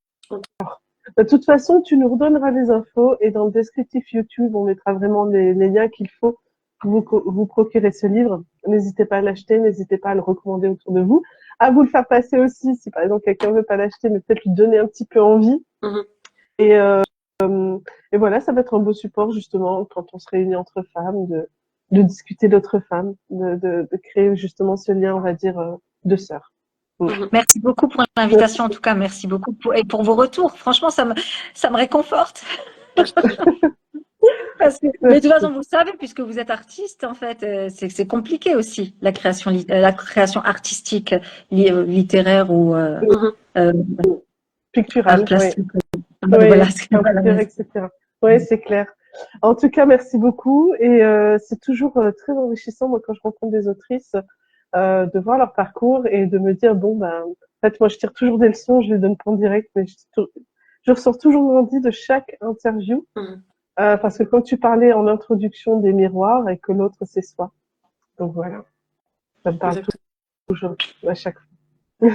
De toute façon, tu nous redonneras les infos et dans le descriptif YouTube, on mettra vraiment les liens qu'il faut pour vous procurer ce livre. N'hésitez pas à l'acheter, n'hésitez pas à le recommander autour de vous, à vous le faire passer aussi si par exemple quelqu'un veut pas l'acheter, mais peut-être lui donner un petit peu envie. Et voilà, ça va être un beau support justement quand on se réunit entre femmes, de discuter d'autres femmes, de créer justement ce lien, on va dire, de sœurs. Merci beaucoup pour l'invitation, en tout cas, merci beaucoup et pour vos retours. Franchement, ça me réconforte. Mais de toute façon, vous savez, puisque vous êtes artiste, en fait, c'est compliqué aussi, la création artistique, littéraire ou picturale, plastique. Oui, Voilà, etc. Oui, c'est clair. En tout cas, merci beaucoup. Et c'est toujours très enrichissant, moi, quand je rencontre des autrices, de voir leur parcours et de me dire, bon, ben, en fait, moi, je tire toujours des leçons, je les donne pas en direct, mais je ressors toujours grandi de chaque interview. Parce que quand tu parlais en introduction des miroirs et que l'autre, c'est soi. Donc voilà. Ça me parle toujours à chaque fois.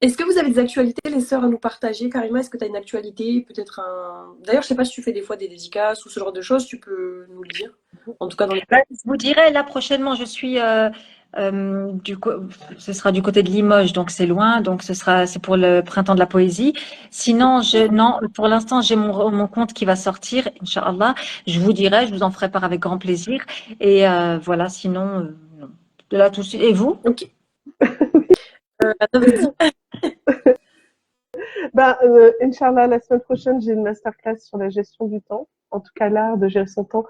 Est-ce que vous avez des actualités, les sœurs, à nous partager? Karima, est-ce que tu as une actualité? Peut-être un. D'ailleurs, je sais pas si tu fais des fois des dédicaces ou ce genre de choses, tu peux nous le dire. En tout cas, dans les. Je vous dirai, là, prochainement, je suis. Ce sera du côté de Limoges, donc c'est loin, donc c'est pour le printemps de la poésie. Sinon, non, pour l'instant, j'ai mon compte qui va sortir, Inch'Allah. Je vous dirai, je vous en ferai part avec grand plaisir. Et voilà, sinon, non. De là tout de suite. Et vous? Ok. Inch'Allah, la semaine prochaine, j'ai une masterclass sur la gestion du temps, en tout cas l'art de gérer son temps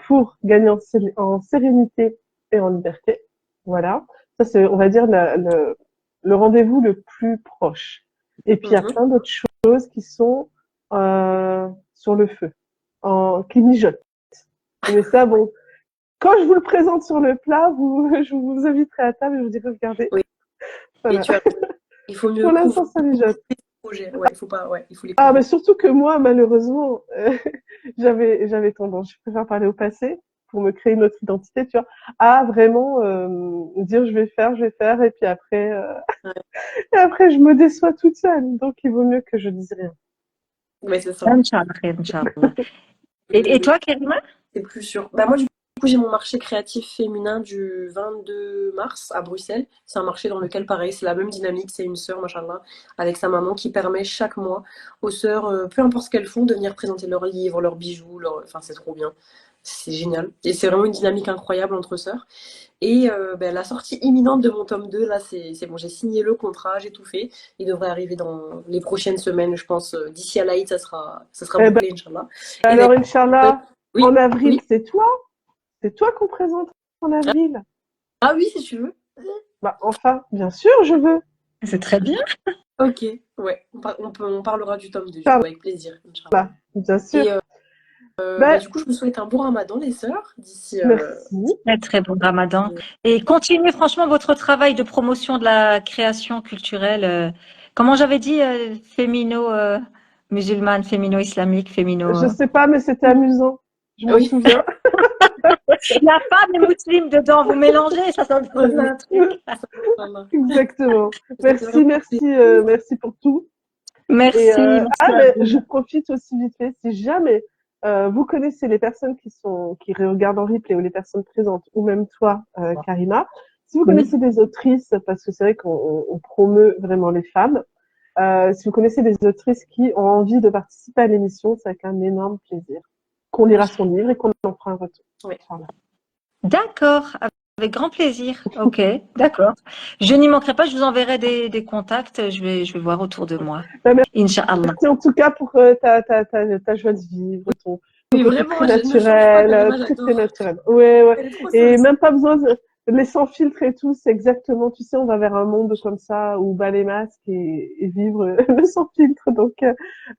pour gagner en sérénité et en liberté. Voilà, ça c'est, on va dire, le rendez-vous le plus proche. Et puis il y a plein d'autres choses qui sont sur le feu, qui mijotent. Mais ça, bon, quand je vous le présente sur le plat, je vous inviterai à table et je vous dirai, regardez. Oui. Voilà. Il faut mieux. Pour l'instant, ça mijote. Ouais, il faut pas, ouais, il faut les. Ah, mais surtout que moi, malheureusement, j'avais tendance, je préfère parler au passé pour me créer une autre identité, tu vois, à vraiment dire je vais faire, et puis après, et après je me déçois toute seule. Donc, il vaut mieux que je dise rien. Ouais, c'est ça. Inch'Allah. Et toi, Karima? C'est plus sûr. Bah, moi, du coup, j'ai mon marché créatif féminin du 22 mars à Bruxelles. C'est un marché dans lequel, pareil, c'est la même dynamique. C'est une sœur, machallah, avec sa maman qui permet chaque mois aux sœurs, peu importe ce qu'elles font, de venir présenter leurs livres, leurs bijoux. Enfin, c'est trop bien. C'est génial. Et c'est vraiment une dynamique incroyable entre sœurs. Et la sortie imminente de mon tome 2, là, c'est bon, j'ai signé le contrat, j'ai tout fait. Il devrait arriver dans les prochaines semaines, je pense. D'ici à l'Aïd, ça sera bouclé, Inch'Allah. Alors, Inch'Allah, oui, en avril, oui. c'est toi qu'on présente en avril. Ah oui, si tu veux. Bah, enfin, bien sûr, je veux. C'est très bien. Ok, Ouais, on parlera du tome 2, du coup, Inch'Allah, avec plaisir, Inch'Allah. bien Et sûr. Ben, du coup, je vous souhaite un bon ramadan, les sœurs, d'ici. merci. Très, très bon Ramadan. Et continuez franchement votre travail de promotion de la création culturelle. Comment j'avais dit, musulmane, fémino-islamique, Je fémino. sais pas, mais c'était amusant. Je m'en Oui, souviens. Il y a femme et musulmane dedans, vous mélangez, ça donne un truc. Inch'Allah. Exactement. C'était vraiment Merci pour tout. Et Merci, merci à mais vous. je profite aussi vite fait, si jamais vous connaissez les personnes qui regardent en replay ou les personnes présentes, ou même toi, Karima, si vous Oui. connaissez des autrices, parce que c'est vrai qu'on promeut vraiment les femmes, si vous connaissez des autrices qui ont envie de participer à l'émission, c'est avec un énorme plaisir qu'on lira son livre et qu'on en fera un retour. Oui. Voilà. D'accord, avec grand plaisir. Ok, d'accord. Je n'y manquerai pas, je vous enverrai des contacts, je vais voir autour de moi. Ben, Inch'Allah. merci en tout cas pour ta joie de vivre, ton Oui, côté vraiment, très je ne change pas, naturel, Karima, très j'adore. naturel. Ouais, ouais. Elle est trop Et soft. même pas besoin de les sans filtre et tout, c'est exactement, tu sais, on va vers un monde comme ça où bas les masques et vivre le sans filtre. Donc,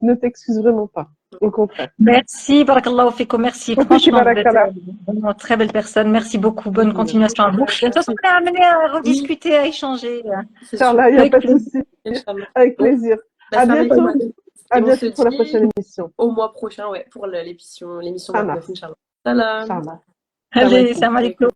ne t'excuse vraiment pas. Au contraire. Merci, barakallahu fikum, merci. Franchement, vous êtes Barakallah. vraiment une très belle personne. Merci beaucoup. Bonne continuation à vous. De toute façon, Merci. on est amené à Oui, rediscuter, à échanger. c'est sûr. Inch'Allah, il n'y a Avec pas de plaisir. souci. Inch'Allah. Avec Bon, plaisir. bah, À ça avec bientôt. Madame. À Et on se bientôt pour la dit prochaine émission. au mois prochain, ouais, pour l'émission Ça 29, marche. Inch'Allah. Salam. Inch'Allah. Salam Allez, alaikum. salam alaikum.